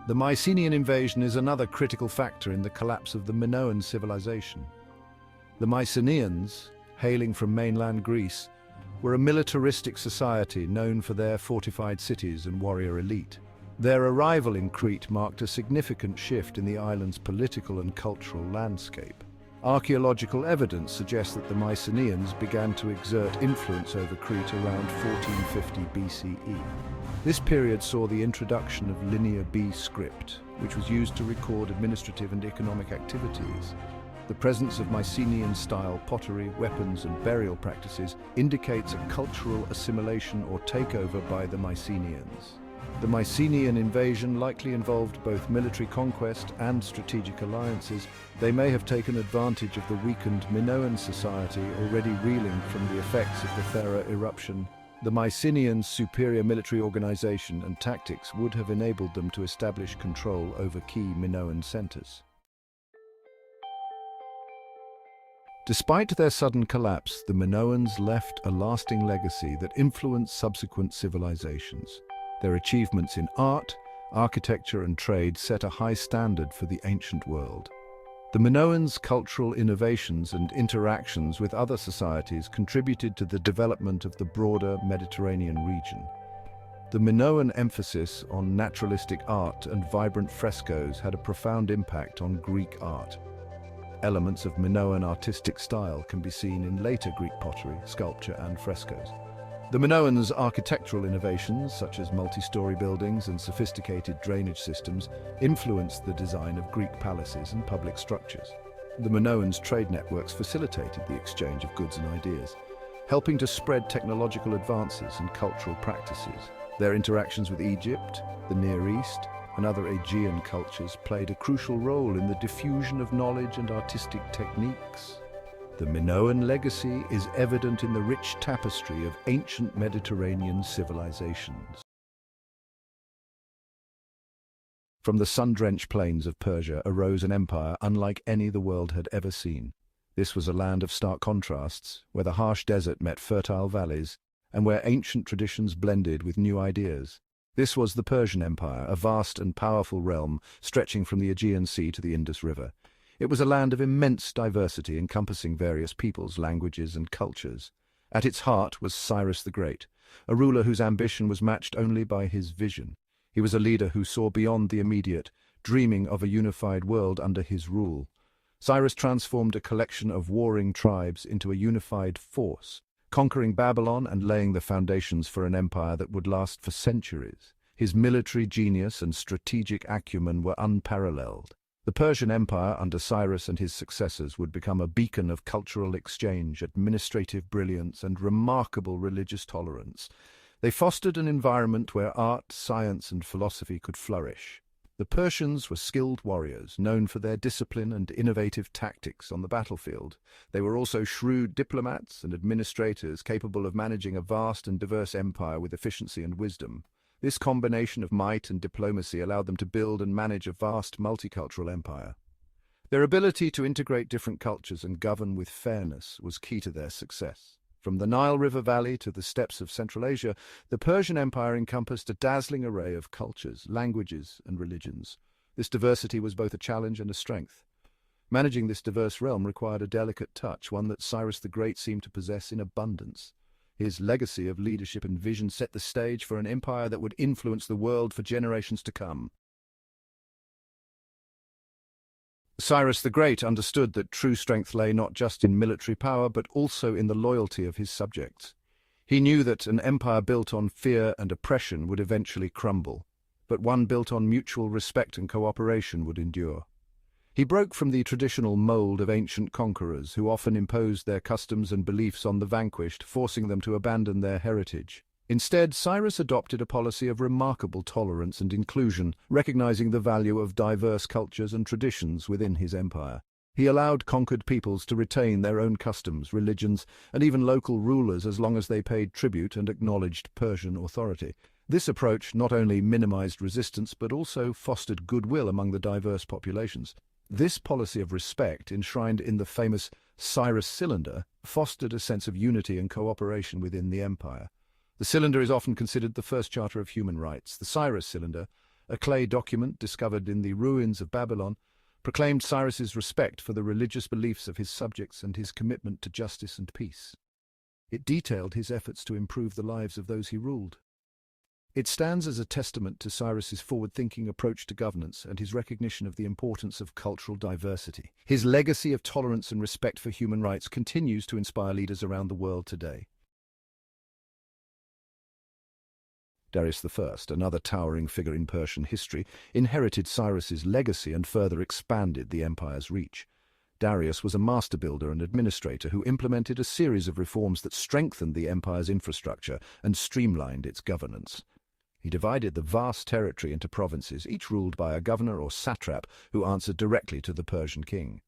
The Mycenaean invasion is another critical factor in the collapse of the Minoan civilization. The Mycenaeans, hailing from mainland Greece, were a militaristic society known for their fortified cities and warrior elite. Their arrival in Crete marked a significant shift in the island's political and cultural landscape. Archaeological evidence suggests that the Mycenaeans began to exert influence over Crete around 1450 BCE. This period saw the introduction of Linear B script, which was used to record administrative and economic activities. The presence of Mycenaean-style pottery, weapons, and burial practices indicates a cultural assimilation or takeover by the Mycenaeans. The Mycenaean invasion likely involved both military conquest and strategic alliances. They may have taken advantage of the weakened Minoan society already reeling from the effects of the Thera eruption. The Mycenaeans' superior military organization and tactics would have enabled them to establish control over key Minoan centers. Despite their sudden collapse, the Minoans left a lasting legacy that influenced subsequent civilizations. Their achievements in art, architecture, and trade set a high standard for the ancient world. The Minoans' cultural innovations and interactions with other societies contributed to the development of the broader Mediterranean region. The Minoan emphasis on naturalistic art and vibrant frescoes had a profound impact on Greek art. Elements of Minoan artistic style can be seen in later Greek pottery, sculpture, and frescoes. The Minoans' architectural innovations, such as multi-story buildings and sophisticated drainage systems, influenced the design of Greek palaces and public structures. The Minoans' trade networks facilitated the exchange of goods and ideas, helping to spread technological advances and cultural practices. Their interactions with Egypt, the Near East, and other Aegean cultures played a crucial role in the diffusion of knowledge and artistic techniques. The Minoan legacy is evident in the rich tapestry of ancient Mediterranean civilizations. From the sun-drenched plains of Persia arose an empire unlike any the world had ever seen. This was a land of stark contrasts, where the harsh desert met fertile valleys, and where ancient traditions blended with new ideas. This was the Persian Empire, a vast and powerful realm stretching from the Aegean Sea to the Indus River. It was a land of immense diversity, encompassing various peoples, languages, and cultures. At its heart was Cyrus the Great, a ruler whose ambition was matched only by his vision. He was a leader who saw beyond the immediate, dreaming of a unified world under his rule. Cyrus transformed a collection of warring tribes into a unified force, conquering Babylon and laying the foundations for an empire that would last for centuries. His military genius and strategic acumen were unparalleled. The Persian Empire under Cyrus and his successors would become a beacon of cultural exchange, administrative brilliance, and remarkable religious tolerance. They fostered an environment where art, science, and philosophy could flourish. The Persians were skilled warriors, known for their discipline and innovative tactics on the battlefield. They were also shrewd diplomats and administrators capable of managing a vast and diverse empire with efficiency and wisdom. This combination of might and diplomacy allowed them to build and manage a vast multicultural empire. Their ability to integrate different cultures and govern with fairness was key to their success. From the Nile River Valley to the steppes of Central Asia, the Persian Empire encompassed a dazzling array of cultures, languages, and religions. This diversity was both a challenge and a strength. Managing this diverse realm required a delicate touch, one that Cyrus the Great seemed to possess in abundance. His legacy of leadership and vision set the stage for an empire that would influence the world for generations to come. Cyrus the Great understood that true strength lay not just in military power, but also in the loyalty of his subjects. He knew that an empire built on fear and oppression would eventually crumble, but one built on mutual respect and cooperation would endure. He broke from the traditional mold of ancient conquerors who often imposed their customs and beliefs on the vanquished, forcing them to abandon their heritage. Instead, Cyrus adopted a policy of remarkable tolerance and inclusion, recognizing the value of diverse cultures and traditions within his empire. He allowed conquered peoples to retain their own customs, religions, and even local rulers as long as they paid tribute and acknowledged Persian authority. This approach not only minimized resistance but also fostered goodwill among the diverse populations. This policy of respect, enshrined in the famous Cyrus Cylinder, fostered a sense of unity and cooperation within the empire. The cylinder is often considered the first charter of human rights. The Cyrus Cylinder, a clay document discovered in the ruins of Babylon, proclaimed Cyrus's respect for the religious beliefs of his subjects and his commitment to justice and peace. It detailed his efforts to improve the lives of those he ruled. It stands as a testament to Cyrus's forward-thinking approach to governance and his recognition of the importance of cultural diversity. His legacy of tolerance and respect for human rights continues to inspire leaders around the world today. Darius I, another towering figure in Persian history, inherited Cyrus's legacy and further expanded the empire's reach. Darius was a master builder and administrator who implemented a series of reforms that strengthened the empire's infrastructure and streamlined its governance. He divided the vast territory into provinces, each ruled by a governor or satrap who answered directly to the Persian king.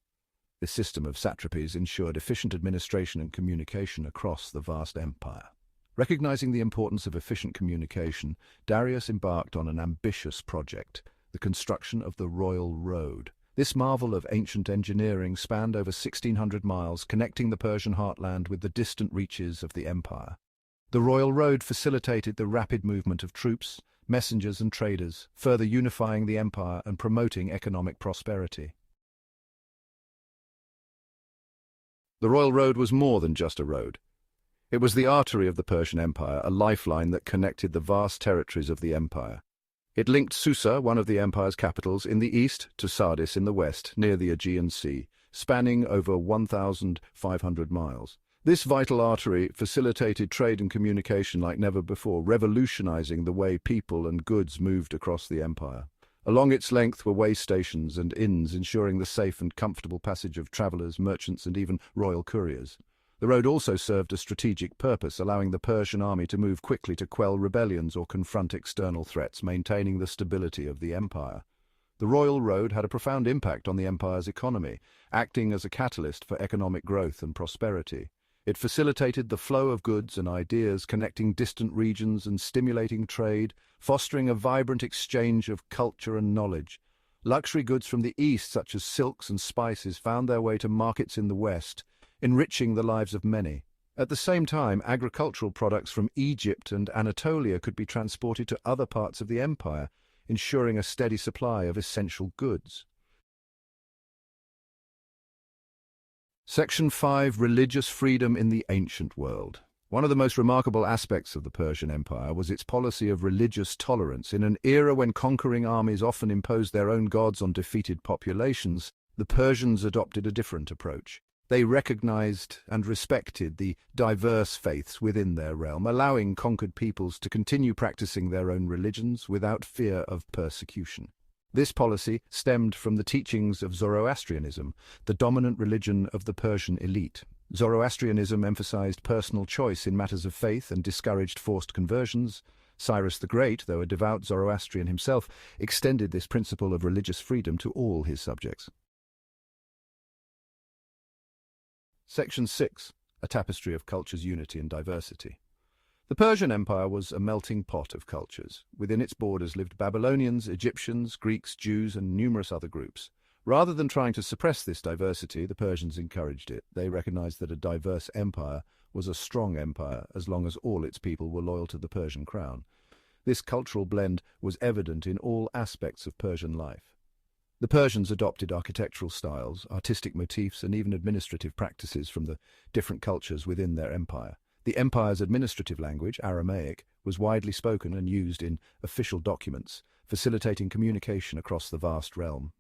This system of satrapies ensured efficient administration and communication across the vast empire. Recognizing the importance of efficient communication, Darius embarked on an ambitious project, the construction of the Royal Road. This marvel of ancient engineering spanned over 1,600 miles, connecting the Persian heartland with the distant reaches of the empire. The Royal Road facilitated the rapid movement of troops, messengers, and traders, further unifying the empire and promoting economic prosperity. The Royal Road was more than just a road. It was the artery of the Persian Empire, a lifeline that connected the vast territories of the empire. It linked Susa, one of the empire's capitals, in the east to Sardis in the west, near the Aegean Sea, spanning over 1,500 miles. This vital artery facilitated trade and communication like never before, revolutionizing the way people and goods moved across the empire. Along its length were way stations and inns, ensuring the safe and comfortable passage of travelers, merchants, and even royal couriers. The road also served a strategic purpose, allowing the Persian army to move quickly to quell rebellions or confront external threats, maintaining the stability of the empire. The royal road had a profound impact on the empire's economy, acting as a catalyst for economic growth and prosperity. It facilitated the flow of goods and ideas, connecting distant regions and stimulating trade, fostering a vibrant exchange of culture and knowledge. Luxury goods from the east, such as silks and spices, found their way to markets in the west, enriching the lives of many. At the same time, agricultural products from Egypt and Anatolia could be transported to other parts of the empire, ensuring a steady supply of essential goods. Section 5. Religious freedom in the ancient world. One of the most remarkable aspects of the Persian Empire was its policy of religious tolerance. In an era when conquering armies often imposed their own gods on defeated populations, the Persians adopted a different approach. They recognized and respected the diverse faiths within their realm, allowing conquered peoples to continue practicing their own religions without fear of persecution. This policy stemmed from the teachings of Zoroastrianism, the dominant religion of the Persian elite. Zoroastrianism emphasized personal choice in matters of faith and discouraged forced conversions. Cyrus the Great, though a devout Zoroastrian himself, extended this principle of religious freedom to all his subjects. Section 6. A tapestry of cultures, unity and diversity. The Persian Empire was a melting pot of cultures. Within its borders lived Babylonians, Egyptians, Greeks, Jews, and numerous other groups. Rather than trying to suppress this diversity, the Persians encouraged it. They recognized that a diverse empire was a strong empire as long as all its people were loyal to the Persian crown. This cultural blend was evident in all aspects of Persian life. The Persians adopted architectural styles, artistic motifs, and even administrative practices from the different cultures within their empire. The empire's administrative language, Aramaic, was widely spoken and used in official documents, facilitating communication across the vast realm.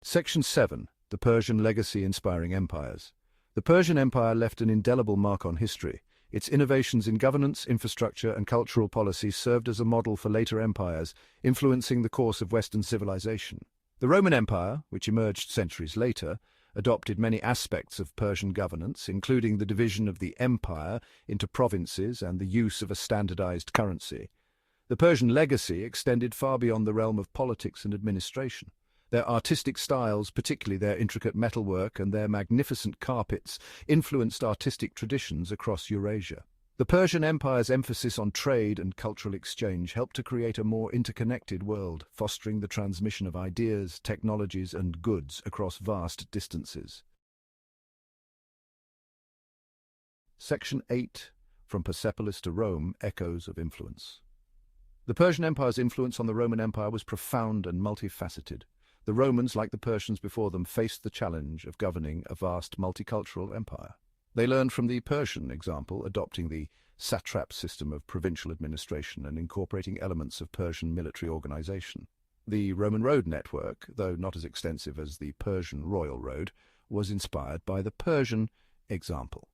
Section 7. The Persian legacy inspiring empires. The Persian Empire left an indelible mark on history. Its innovations in governance, infrastructure, and cultural policy served as a model for later empires, influencing the course of Western civilization. The Roman Empire, which emerged centuries later, adopted many aspects of Persian governance, including the division of the empire into provinces and the use of a standardized currency. The Persian legacy extended far beyond the realm of politics and administration. Their artistic styles, particularly their intricate metalwork and their magnificent carpets, influenced artistic traditions across Eurasia. The Persian Empire's emphasis on trade and cultural exchange helped to create a more interconnected world, fostering the transmission of ideas, technologies, and goods across vast distances. Section 8. From Persepolis to Rome, Echoes of Influence. The Persian Empire's influence on the Roman Empire was profound and multifaceted. The Romans, like the Persians before them, faced the challenge of governing a vast multicultural empire. They learned from the Persian example, adopting the satrap system of provincial administration and incorporating elements of Persian military organization. The Roman road network, though not as extensive as the Persian royal road, was inspired by the Persian example.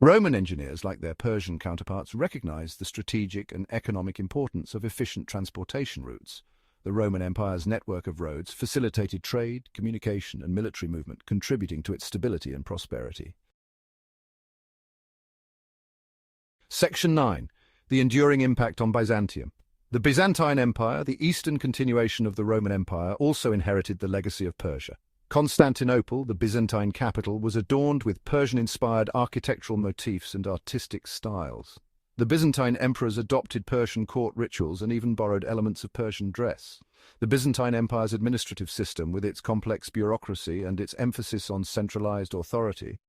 Roman engineers, like their Persian counterparts, recognized the strategic and economic importance of efficient transportation routes. The Roman Empire's network of roads facilitated trade, communication, and military movement, contributing to its stability and prosperity. Section 9. The enduring impact on Byzantium. The Byzantine Empire, the eastern continuation of the Roman Empire, also inherited the legacy of Persia. Constantinople, the Byzantine capital, was adorned with Persian-inspired architectural motifs and artistic styles. The Byzantine emperors adopted Persian court rituals and even borrowed elements of Persian dress. The Byzantine Empire's administrative system, with its complex bureaucracy and its emphasis on centralized authority,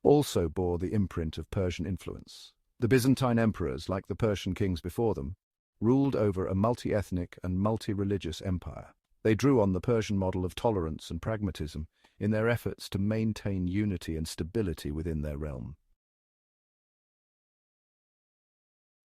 also bore the imprint of Persian influence. The Byzantine emperors, like the Persian kings before them, ruled over a multi-ethnic and multi-religious empire. They drew on the Persian model of tolerance and pragmatism in their efforts to maintain unity and stability within their realm.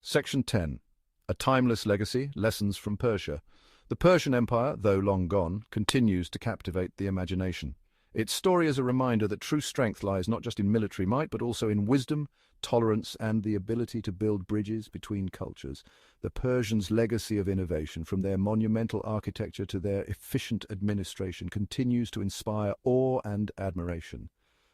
Section 10. A timeless legacy, lessons from Persia. The Persian Empire, though long gone, continues to captivate the imagination. Its story is a reminder that true strength lies not just in military might, but also in wisdom, tolerance, and the ability to build bridges between cultures. The Persians' legacy of innovation, from their monumental architecture to their efficient administration, continues to inspire awe and admiration.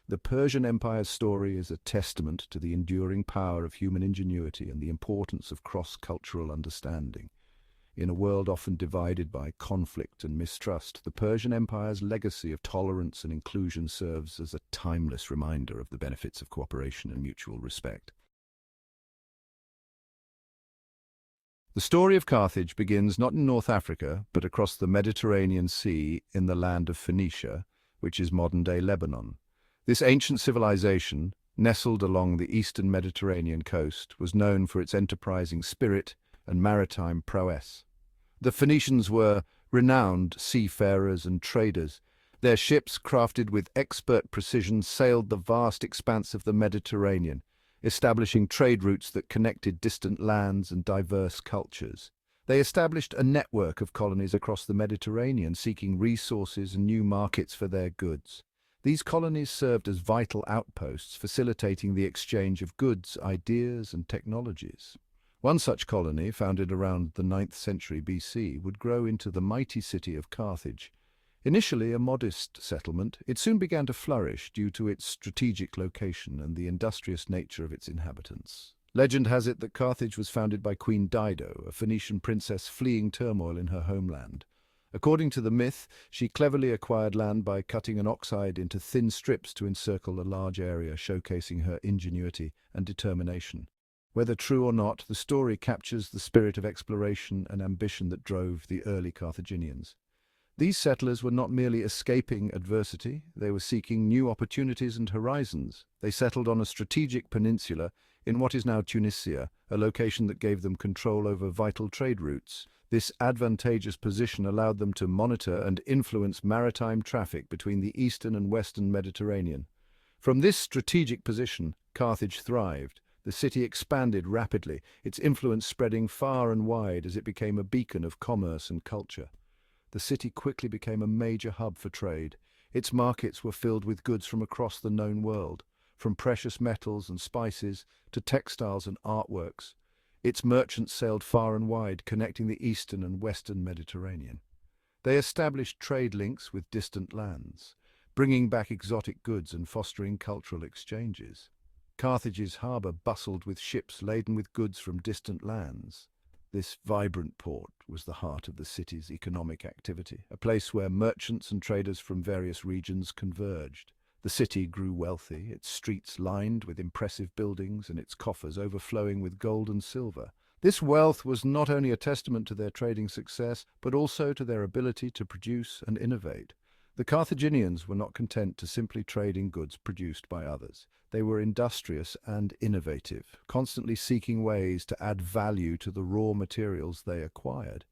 The Persian Empire's story is a testament to the enduring power of human ingenuity and the importance of cross-cultural understanding. In a world often divided by conflict and mistrust, the Persian Empire's legacy of tolerance and inclusion serves as a timeless reminder of the benefits of cooperation and mutual respect. The story of Carthage begins not in North Africa, but across the Mediterranean Sea in the land of Phoenicia, which is modern-day Lebanon. This ancient civilization, nestled along the eastern Mediterranean coast, was known for its enterprising spirit and maritime prowess. The Phoenicians were renowned seafarers and traders. Their ships, crafted with expert precision, sailed the vast expanse of the Mediterranean, establishing trade routes that connected distant lands and diverse cultures. They established a network of colonies across the Mediterranean, seeking resources and new markets for their goods. These colonies served as vital outposts, facilitating the exchange of goods, ideas, and technologies. One such colony, founded around the 9th century BC, would grow into the mighty city of Carthage. Initially a modest settlement, it soon began to flourish due to its strategic location and the industrious nature of its inhabitants. Legend has it that Carthage was founded by Queen Dido, a Phoenician princess fleeing turmoil in her homeland. According to the myth, she cleverly acquired land by cutting an ox hide into thin strips to encircle a large area, showcasing her ingenuity and determination. Whether true or not, the story captures the spirit of exploration and ambition that drove the early Carthaginians. These settlers were not merely escaping adversity, they were seeking new opportunities and horizons. They settled on a strategic peninsula in what is now Tunisia, a location that gave them control over vital trade routes. This advantageous position allowed them to monitor and influence maritime traffic between the eastern and western Mediterranean. From this strategic position, Carthage thrived. The city expanded rapidly, its influence spreading far and wide as it became a beacon of commerce and culture. The city quickly became a major hub for trade. Its markets were filled with goods from across the known world, from precious metals and spices to textiles and artworks. Its merchants sailed far and wide, connecting the eastern and western Mediterranean. They established trade links with distant lands, bringing back exotic goods and fostering cultural exchanges. Carthage's harbour bustled with ships laden with goods from distant lands. This vibrant port was the heart of the city's economic activity, a place where merchants and traders from various regions converged. The city grew wealthy, its streets lined with impressive buildings and its coffers overflowing with gold and silver. This wealth was not only a testament to their trading success, but also to their ability to produce and innovate. The Carthaginians were not content to simply trade in goods produced by others. They were industrious and innovative, constantly seeking ways to add value to the raw materials they acquired.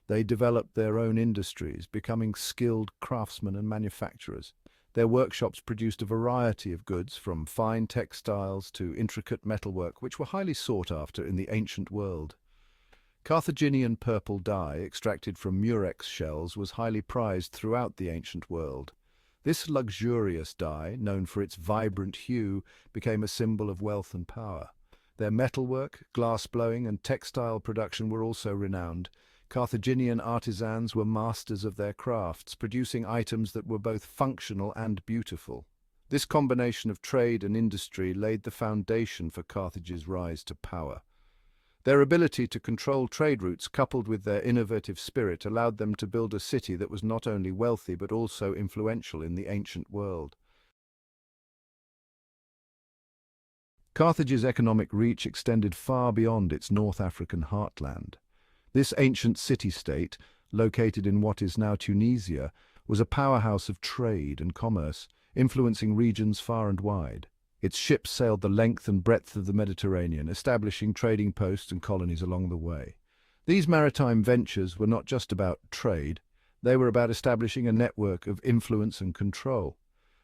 They developed their own industries, becoming skilled craftsmen and manufacturers. Their workshops produced a variety of goods, from fine textiles to intricate metalwork, which were highly sought after in the ancient world. Carthaginian purple dye, extracted from murex shells, was highly prized throughout the ancient world. This luxurious dye, known for its vibrant hue, became a symbol of wealth and power. Their metalwork, glass-blowing, and textile production were also renowned. Carthaginian artisans were masters of their crafts, producing items that were both functional and beautiful. This combination of trade and industry laid the foundation for Carthage's rise to power. Their ability to control trade routes, coupled with their innovative spirit, allowed them to build a city that was not only wealthy but also influential in the ancient world. Carthage's economic reach extended far beyond its North African heartland. This ancient city-state, located in what is now Tunisia, was a powerhouse of trade and commerce, influencing regions far and wide. Its ships sailed the length and breadth of the Mediterranean, establishing trading posts and colonies along the way. These maritime ventures were not just about trade, they were about establishing a network of influence and control.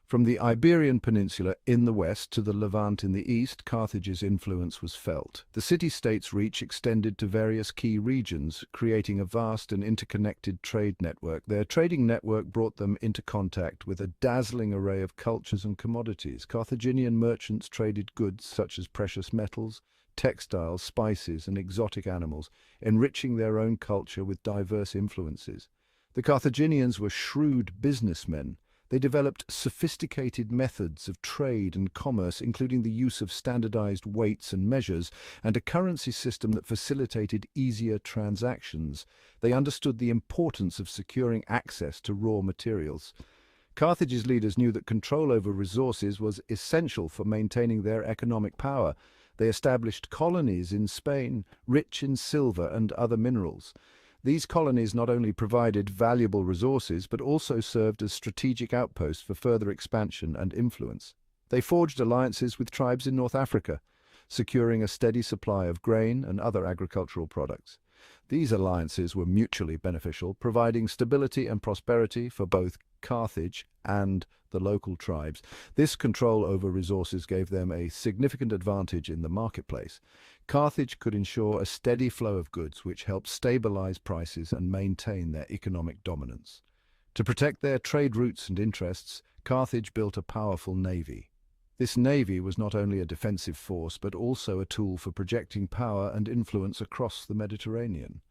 From the Iberian Peninsula in the west to the Levant in the east, Carthage's influence was felt. The city-state's reach extended to various key regions, creating a vast and interconnected trade network. Their trading network brought them into contact with a dazzling array of cultures and commodities. Carthaginian merchants traded goods such as precious metals, textiles, spices, and exotic animals, enriching their own culture with diverse influences. The Carthaginians were shrewd businessmen. They developed sophisticated methods of trade and commerce, including the use of standardized weights and measures, and a currency system that facilitated easier transactions. They understood the importance of securing access to raw materials. Carthage's leaders knew that control over resources was essential for maintaining their economic power. They established colonies in Spain, rich in silver and other minerals. These colonies not only provided valuable resources, but also served as strategic outposts for further expansion and influence. They forged alliances with tribes in North Africa, securing a steady supply of grain and other agricultural products. These alliances were mutually beneficial, providing stability and prosperity for both Carthage and the local tribes. This control over resources gave them a significant advantage in the marketplace. Carthage could ensure a steady flow of goods, which helped stabilize prices and maintain their economic dominance. To protect their trade routes and interests, Carthage built a powerful navy. This navy was not only a defensive force, but also a tool for projecting power and influence across the Mediterranean.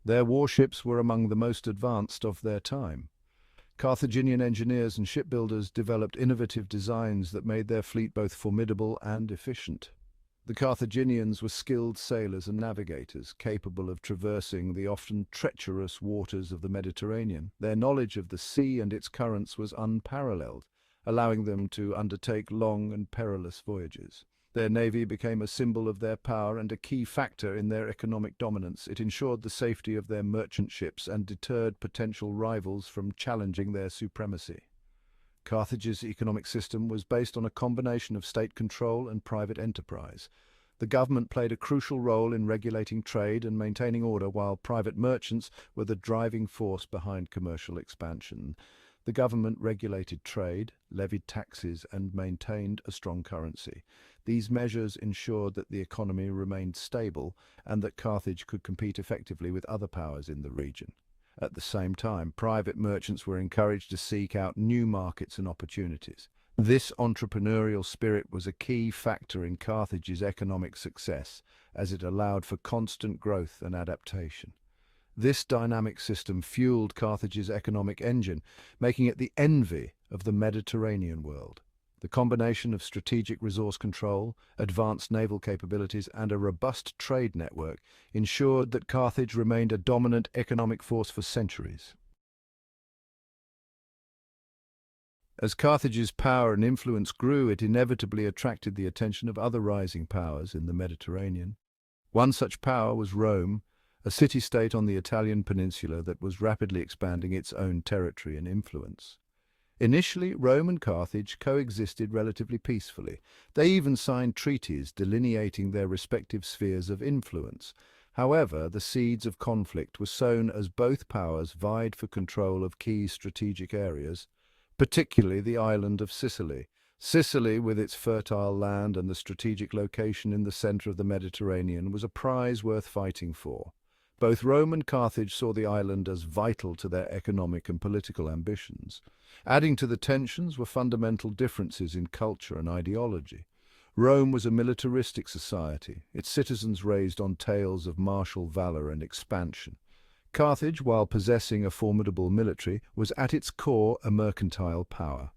Their warships were among the most advanced of their time. Carthaginian engineers and shipbuilders developed innovative designs that made their fleet both formidable and efficient. The Carthaginians were skilled sailors and navigators, capable of traversing the often treacherous waters of the Mediterranean. Their knowledge of the sea and its currents was unparalleled, allowing them to undertake long and perilous voyages. Their navy became a symbol of their power and a key factor in their economic dominance. It ensured the safety of their merchant ships and deterred potential rivals from challenging their supremacy. Carthage's economic system was based on a combination of state control and private enterprise. The government played a crucial role in regulating trade and maintaining order, while private merchants were the driving force behind commercial expansion. The government regulated trade, levied taxes, and maintained a strong currency. These measures ensured that the economy remained stable and that Carthage could compete effectively with other powers in the region. At the same time, private merchants were encouraged to seek out new markets and opportunities. This entrepreneurial spirit was a key factor in Carthage's economic success, as it allowed for constant growth and adaptation. This dynamic system fueled Carthage's economic engine, making it the envy of the Mediterranean world. The combination of strategic resource control, advanced naval capabilities, and a robust trade network ensured that Carthage remained a dominant economic force for centuries. As Carthage's power and influence grew, it inevitably attracted the attention of other rising powers in the Mediterranean. One such power was Rome, a city-state on the Italian peninsula that was rapidly expanding its own territory and influence. Initially, Rome and Carthage coexisted relatively peacefully. They even signed treaties delineating their respective spheres of influence. However, the seeds of conflict were sown as both powers vied for control of key strategic areas, particularly the island of Sicily. Sicily, with its fertile land and the strategic location in the center of the Mediterranean, was a prize worth fighting for. Both Rome and Carthage saw the island as vital to their economic and political ambitions. Adding to the tensions were fundamental differences in culture and ideology. Rome was a militaristic society, its citizens raised on tales of martial valor and expansion. Carthage, while possessing a formidable military, was at its core a mercantile power.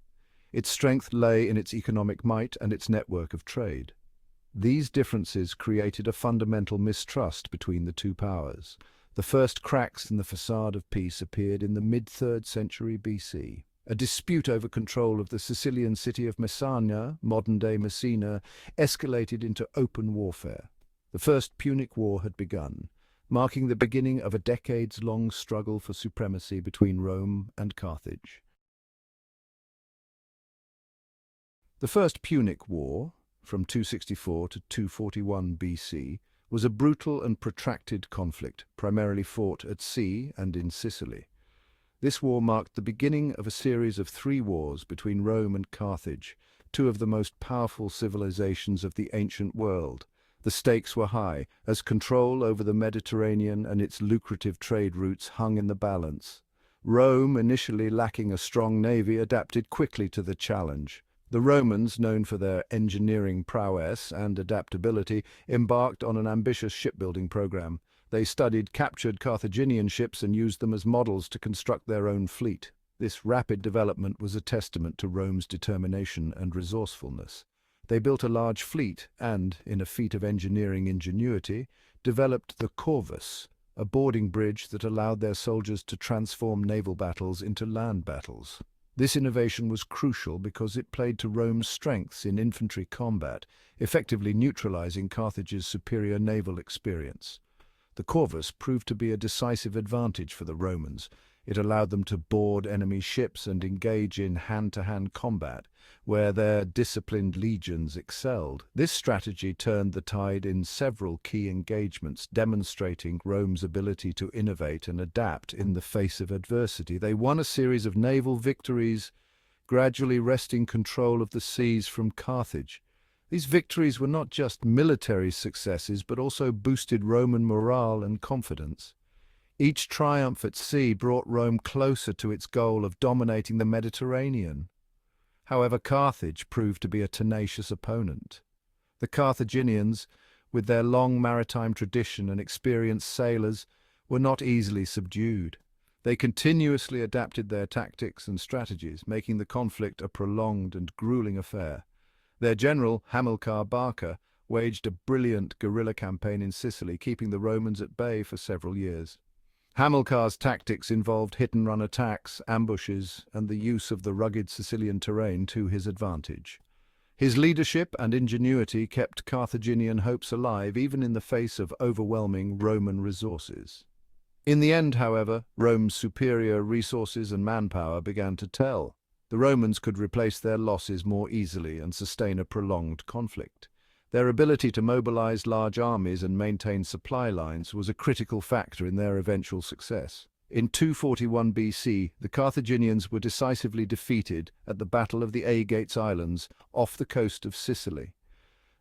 Its strength lay in its economic might and its network of trade. These differences created a fundamental mistrust between the two powers. The first cracks in the facade of peace appeared in the mid-3rd century BC. A dispute over control of the Sicilian city of Messana, modern-day Messina, escalated into open warfare. The First Punic War had begun, marking the beginning of a decades-long struggle for supremacy between Rome and Carthage. The First Punic War, from 264 to 241 BC, was a brutal and protracted conflict, primarily fought at sea and in Sicily. This war marked the beginning of a series of 3 wars between Rome and Carthage, 2 of the most powerful civilizations of the ancient world. The stakes were high, as control over the Mediterranean and its lucrative trade routes hung in the balance. Rome, initially lacking a strong navy, adapted quickly to the challenge. The Romans, known for their engineering prowess and adaptability, embarked on an ambitious shipbuilding program. They studied captured Carthaginian ships and used them as models to construct their own fleet. This rapid development was a testament to Rome's determination and resourcefulness. They built a large fleet and, in a feat of engineering ingenuity, developed the corvus, a boarding bridge that allowed their soldiers to transform naval battles into land battles. This innovation was crucial because it played to Rome's strengths in infantry combat, effectively neutralizing Carthage's superior naval experience. The corvus proved to be a decisive advantage for the Romans. It allowed them to board enemy ships and engage in hand-to-hand combat, where their disciplined legions excelled. This strategy turned the tide in several key engagements, demonstrating Rome's ability to innovate and adapt in the face of adversity. They won a series of naval victories, gradually wresting control of the seas from Carthage. These victories were not just military successes, but also boosted Roman morale and confidence. Each triumph at sea brought Rome closer to its goal of dominating the Mediterranean. However, Carthage proved to be a tenacious opponent. The Carthaginians, with their long maritime tradition and experienced sailors, were not easily subdued. They continuously adapted their tactics and strategies, making the conflict a prolonged and grueling affair. Their general, Hamilcar Barca, waged a brilliant guerrilla campaign in Sicily, keeping the Romans at bay for several years. Hamilcar's tactics involved hit-and-run attacks, ambushes, and the use of the rugged Sicilian terrain to his advantage. His leadership and ingenuity kept Carthaginian hopes alive even in the face of overwhelming Roman resources. In the end, however, Rome's superior resources and manpower began to tell. The Romans could replace their losses more easily and sustain a prolonged conflict. Their ability to mobilize large armies and maintain supply lines was a critical factor in their eventual success. In 241 BC, the Carthaginians were decisively defeated at the Battle of the Agates Islands off the coast of Sicily.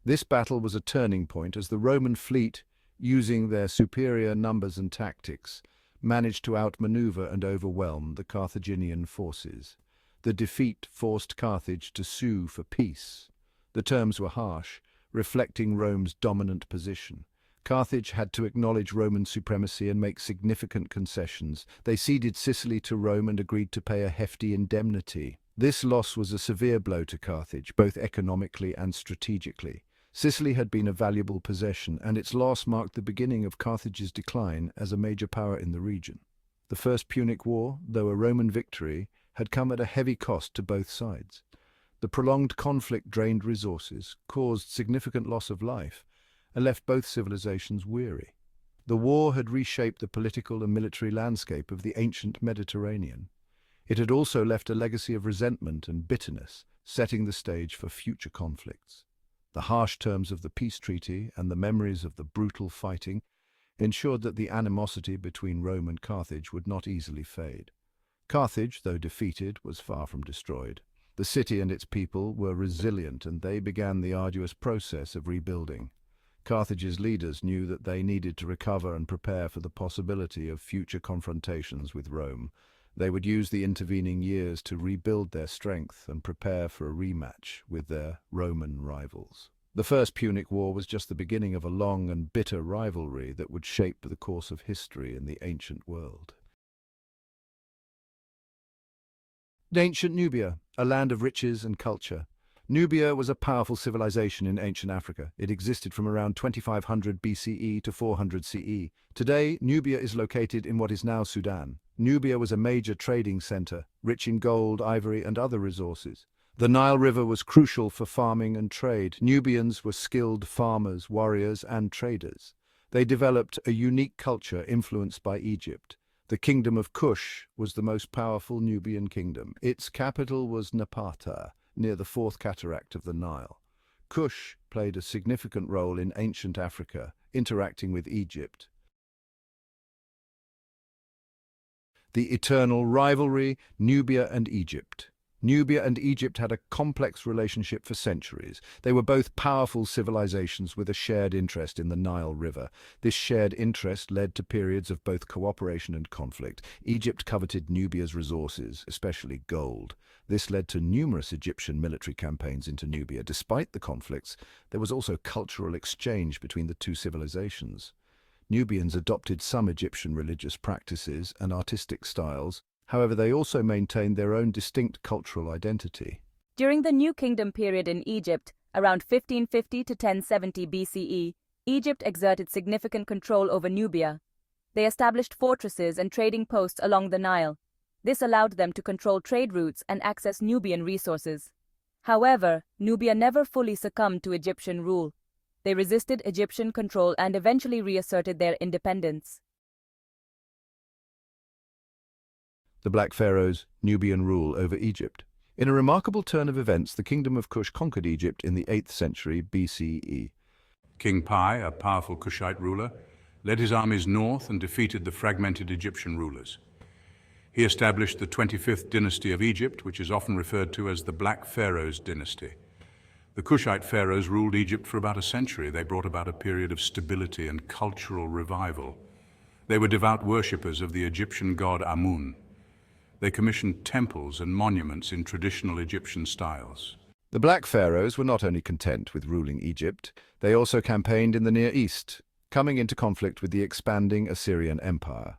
This battle was a turning point as the Roman fleet, using their superior numbers and tactics, managed to outmaneuver and overwhelm the Carthaginian forces. The defeat forced Carthage to sue for peace. The terms were harsh, reflecting Rome's dominant position. Carthage had to acknowledge Roman supremacy and make significant concessions. They ceded Sicily to Rome and agreed to pay a hefty indemnity. This loss was a severe blow to Carthage, both economically and strategically. Sicily had been a valuable possession, and its loss marked the beginning of Carthage's decline as a major power in the region. The First Punic War, though a Roman victory, had come at a heavy cost to both sides. The prolonged conflict drained resources, caused significant loss of life, and left both civilizations weary. The war had reshaped the political and military landscape of the ancient Mediterranean. It had also left a legacy of resentment and bitterness, setting the stage for future conflicts. The harsh terms of the peace treaty and the memories of the brutal fighting ensured that the animosity between Rome and Carthage would not easily fade. Carthage, though defeated, was far from destroyed. The city and its people were resilient, and they began the arduous process of rebuilding. Carthage's leaders knew that they needed to recover and prepare for the possibility of future confrontations with Rome. They would use the intervening years to rebuild their strength and prepare for a rematch with their Roman rivals. The First Punic War was just the beginning of a long and bitter rivalry that would shape the course of history in the ancient world. Ancient Nubia, a land of riches and culture. Nubia was a powerful civilization in ancient Africa. It existed from around 2500 BCE to 400 CE. Today, Nubia is located in what is now Sudan. Nubia was a major trading center, rich in gold, ivory, and other resources. The Nile River was crucial for farming and trade. Nubians were skilled farmers, warriors, and traders. They developed a unique culture influenced by Egypt. The kingdom of Kush was the most powerful Nubian kingdom. Its capital was Napata, near the fourth cataract of the Nile. Kush played a significant role in ancient Africa, interacting with Egypt. The eternal rivalry, Nubia and Egypt. Nubia and Egypt had a complex relationship for centuries. They were both powerful civilizations with a shared interest in the Nile River. This shared interest led to periods of both cooperation and conflict. Egypt coveted Nubia's resources, especially gold. This led to numerous Egyptian military campaigns into Nubia. Despite the conflicts, there was also cultural exchange between the two civilizations. Nubians adopted some Egyptian religious practices and artistic styles, However, they also maintained their own distinct cultural identity. During the New Kingdom period in Egypt, around 1550 to 1070 BCE, Egypt exerted significant control over Nubia. They established fortresses and trading posts along the Nile. This allowed them to control trade routes and access Nubian resources. However, Nubia never fully succumbed to Egyptian rule. They resisted Egyptian control and eventually reasserted their independence. The Black Pharaohs' Nubian rule over Egypt. In a remarkable turn of events, the Kingdom of Kush conquered Egypt in the 8th century BCE. King Pi, a powerful Kushite ruler, led his armies north and defeated the fragmented Egyptian rulers. He established the 25th dynasty of Egypt, which is often referred to as the Black Pharaohs dynasty. The Kushite pharaohs ruled Egypt for about a century. They brought about a period of stability and cultural revival. They were devout worshippers of the Egyptian god Amun. They commissioned temples and monuments in traditional Egyptian styles. The Black Pharaohs were not only content with ruling Egypt, they also campaigned in the Near East, coming into conflict with the expanding Assyrian Empire.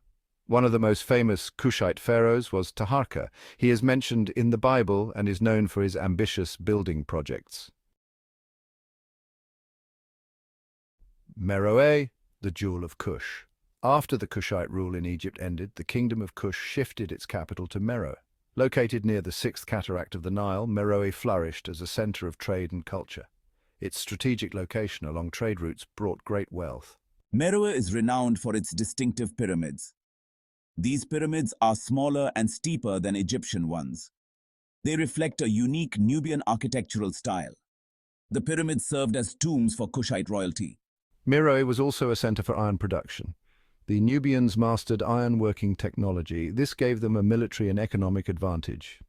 One of the most famous Kushite pharaohs was Taharqa. He is mentioned in the Bible and is known for his ambitious building projects. Meroe, the Jewel of Kush. After the Kushite rule in Egypt ended, the Kingdom of Kush shifted its capital to Meroe. Located near the sixth cataract of the Nile, Meroe flourished as a center of trade and culture. Its strategic location along trade routes brought great wealth. Meroe is renowned for its distinctive pyramids. These pyramids are smaller and steeper than Egyptian ones. They reflect a unique Nubian architectural style. The pyramids served as tombs for Kushite royalty. Meroe was also a center for iron production. The Nubians mastered iron-working technology. This gave them a military and economic advantage.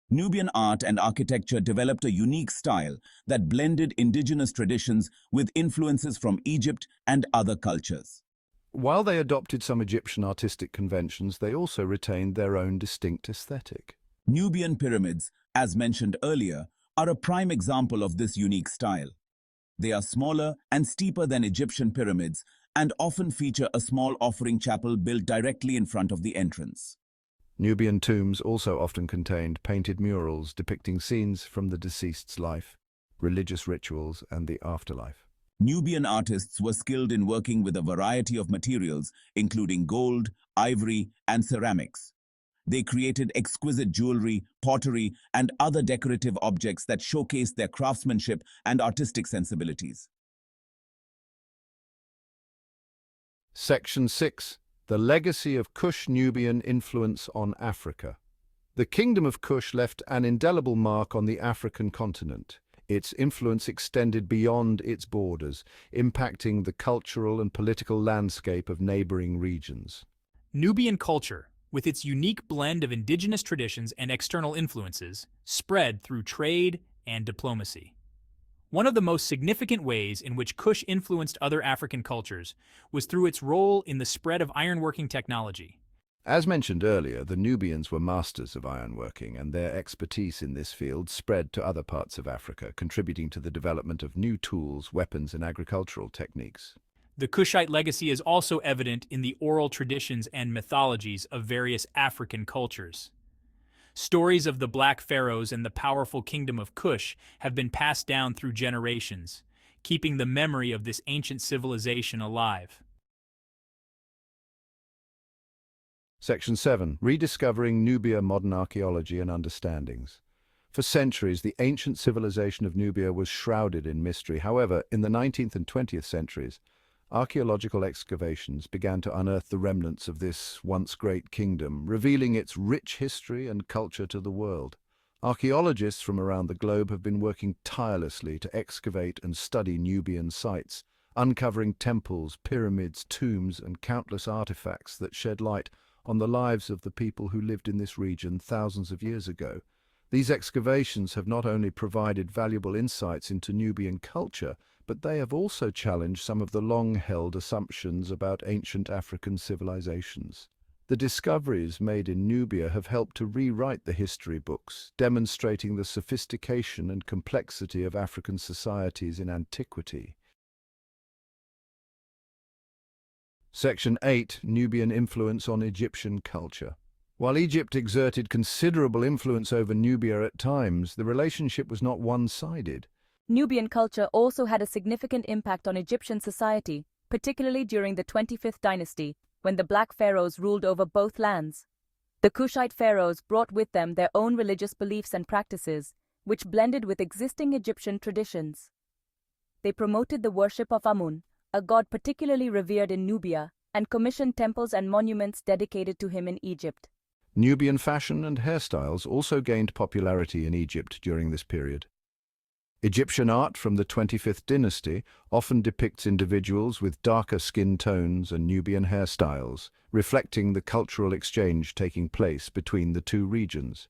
Nubian art and architecture developed a unique style that blended indigenous traditions with influences from Egypt and other cultures. While they adopted some Egyptian artistic conventions, they also retained their own distinct aesthetic. Nubian pyramids, as mentioned earlier, are a prime example of this unique style. They are smaller and steeper than Egyptian pyramids and often feature a small offering chapel built directly in front of the entrance. Nubian tombs also often contained painted murals depicting scenes from the deceased's life, religious rituals, and the afterlife. Nubian artists were skilled in working with a variety of materials, including gold, ivory, and ceramics. They created exquisite jewelry, pottery, and other decorative objects that showcased their craftsmanship and artistic sensibilities. Section 6. The Legacy of Kush-Nubian Influence on Africa. The Kingdom of Kush left an indelible mark on the African continent. Its influence extended beyond its borders, impacting the cultural and political landscape of neighboring regions. Nubian culture, with its unique blend of indigenous traditions and external influences, spread through trade and diplomacy. One of the most significant ways in which Kush influenced other African cultures was through its role in the spread of ironworking technology. As mentioned earlier, the Nubians were masters of ironworking, and their expertise in this field spread to other parts of Africa, contributing to the development of new tools, weapons, and agricultural techniques. The Kushite legacy is also evident in the oral traditions and mythologies of various African cultures. Stories of the Black Pharaohs and the powerful kingdom of Kush have been passed down through generations, keeping the memory of this ancient civilization alive. Section 7. Rediscovering Nubia Modern Archaeology and Understandings. For centuries, the ancient civilization of Nubia was shrouded in mystery. However, in the 19th and 20th centuries, archaeological excavations began to unearth the remnants of this once great kingdom, revealing its rich history and culture to the world. Archaeologists from around the globe have been working tirelessly to excavate and study Nubian sites, uncovering temples, pyramids, tombs, and countless artifacts that shed light on the lives of the people who lived in this region thousands of years ago. These excavations have not only provided valuable insights into Nubian culture, but they have also challenged some of the long-held assumptions about ancient African civilizations. The discoveries made in Nubia have helped to rewrite the history books, demonstrating the sophistication and complexity of African societies in antiquity. Section 8. Nubian influence on Egyptian culture. While Egypt exerted considerable influence over Nubia at times, the relationship was not one-sided. Nubian culture also had a significant impact on Egyptian society, particularly during the 25th dynasty, when the Black Pharaohs ruled over both lands. The Kushite pharaohs brought with them their own religious beliefs and practices, which blended with existing Egyptian traditions. They promoted the worship of Amun, a god particularly revered in Nubia, and commissioned temples and monuments dedicated to him in Egypt. Nubian fashion and hairstyles also gained popularity in Egypt during this period. Egyptian art from the 25th dynasty often depicts individuals with darker skin tones and Nubian hairstyles, reflecting the cultural exchange taking place between the two regions.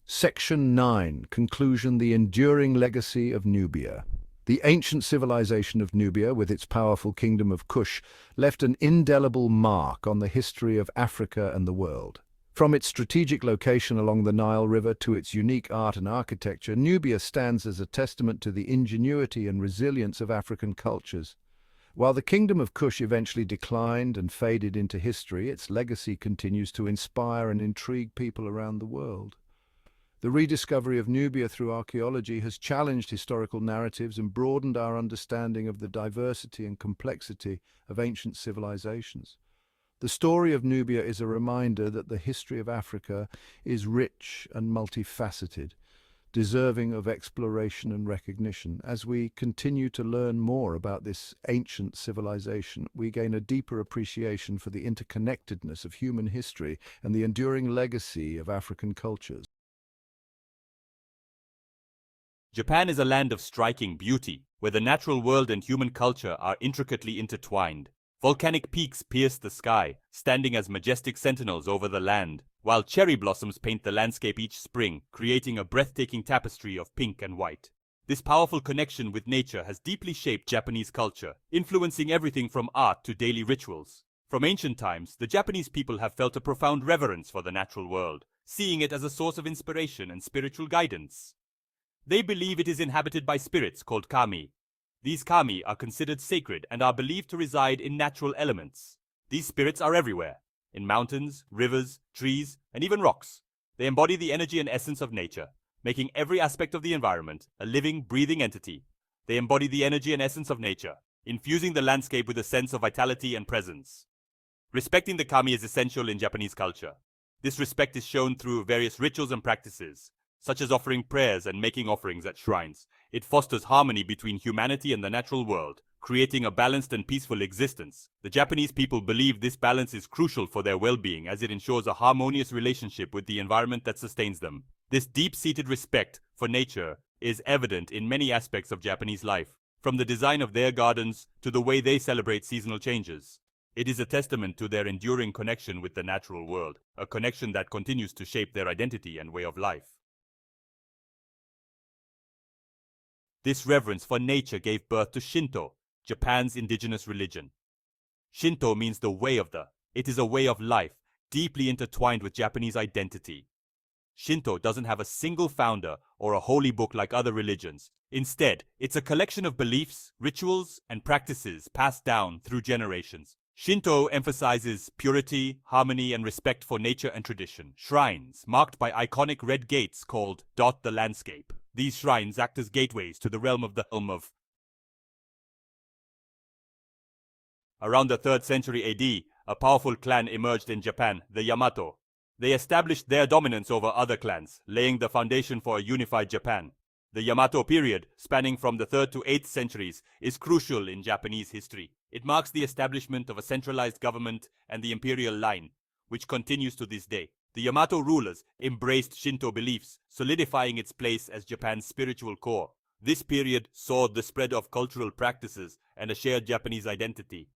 Section 9. Conclusion: the enduring legacy of Nubia. The ancient civilization of Nubia, with its powerful kingdom of Kush, left an indelible mark on the history of Africa and the world. From its strategic location along the Nile River to its unique art and architecture, Nubia stands as a testament to the ingenuity and resilience of African cultures. While the kingdom of Kush eventually declined and faded into history, its legacy continues to inspire and intrigue people around the world. The rediscovery of Nubia through archaeology has challenged historical narratives and broadened our understanding of the diversity and complexity of ancient civilizations. The story of Nubia is a reminder that the history of Africa is rich and multifaceted, deserving of exploration and recognition. As we continue to learn more about this ancient civilization, we gain a deeper appreciation for the interconnectedness of human history and the enduring legacy of African cultures. Japan is a land of striking beauty, where the natural world and human culture are intricately intertwined. Volcanic peaks pierce the sky, standing as majestic sentinels over the land, while cherry blossoms paint the landscape each spring, creating a breathtaking tapestry of pink and white. This powerful connection with nature has deeply shaped Japanese culture, influencing everything from art to daily rituals. From ancient times, the Japanese people have felt a profound reverence for the natural world, seeing it as a source of inspiration and spiritual guidance. They believe it is inhabited by spirits called kami. These kami are considered sacred and are believed to reside in natural elements. These spirits are everywhere, in mountains, rivers, trees, and even rocks. They embody the energy and essence of nature, making every aspect of the environment a living, breathing entity. They embody the energy and essence of nature, infusing the landscape with a sense of vitality and presence. Respecting the kami is essential in Japanese culture. This respect is shown through various rituals and practices, such as offering prayers and making offerings at shrines. It fosters harmony between humanity and the natural world, creating a balanced and peaceful existence. The Japanese people believe this balance is crucial for their well-being, as it ensures a harmonious relationship with the environment that sustains them. This deep-seated respect for nature is evident in many aspects of Japanese life, from the design of their gardens to the way they celebrate seasonal changes. It is a testament to their enduring connection with the natural world, a connection that continues to shape their identity and way of life. This reverence for nature gave birth to Shinto, Japan's indigenous religion. Shinto means the way of the. It is a way of life, deeply intertwined with Japanese identity. Shinto doesn't have a single founder or a holy book like other religions. Instead, it's a collection of beliefs, rituals, and practices passed down through generations. Shinto emphasizes purity, harmony, and respect for nature and tradition. Shrines, marked by iconic red gates called dot the landscape. These shrines act as gateways to the realm of Around the 3rd century AD, a powerful clan emerged in Japan, the Yamato. They established their dominance over other clans, laying the foundation for a unified Japan. The Yamato period, spanning from the 3rd to 8th centuries, is crucial in Japanese history. It marks the establishment of a centralized government and the imperial line, which continues to this day. The Yamato rulers embraced Shinto beliefs, solidifying its place as Japan's spiritual core. This period saw the spread of cultural practices and a shared Japanese identity.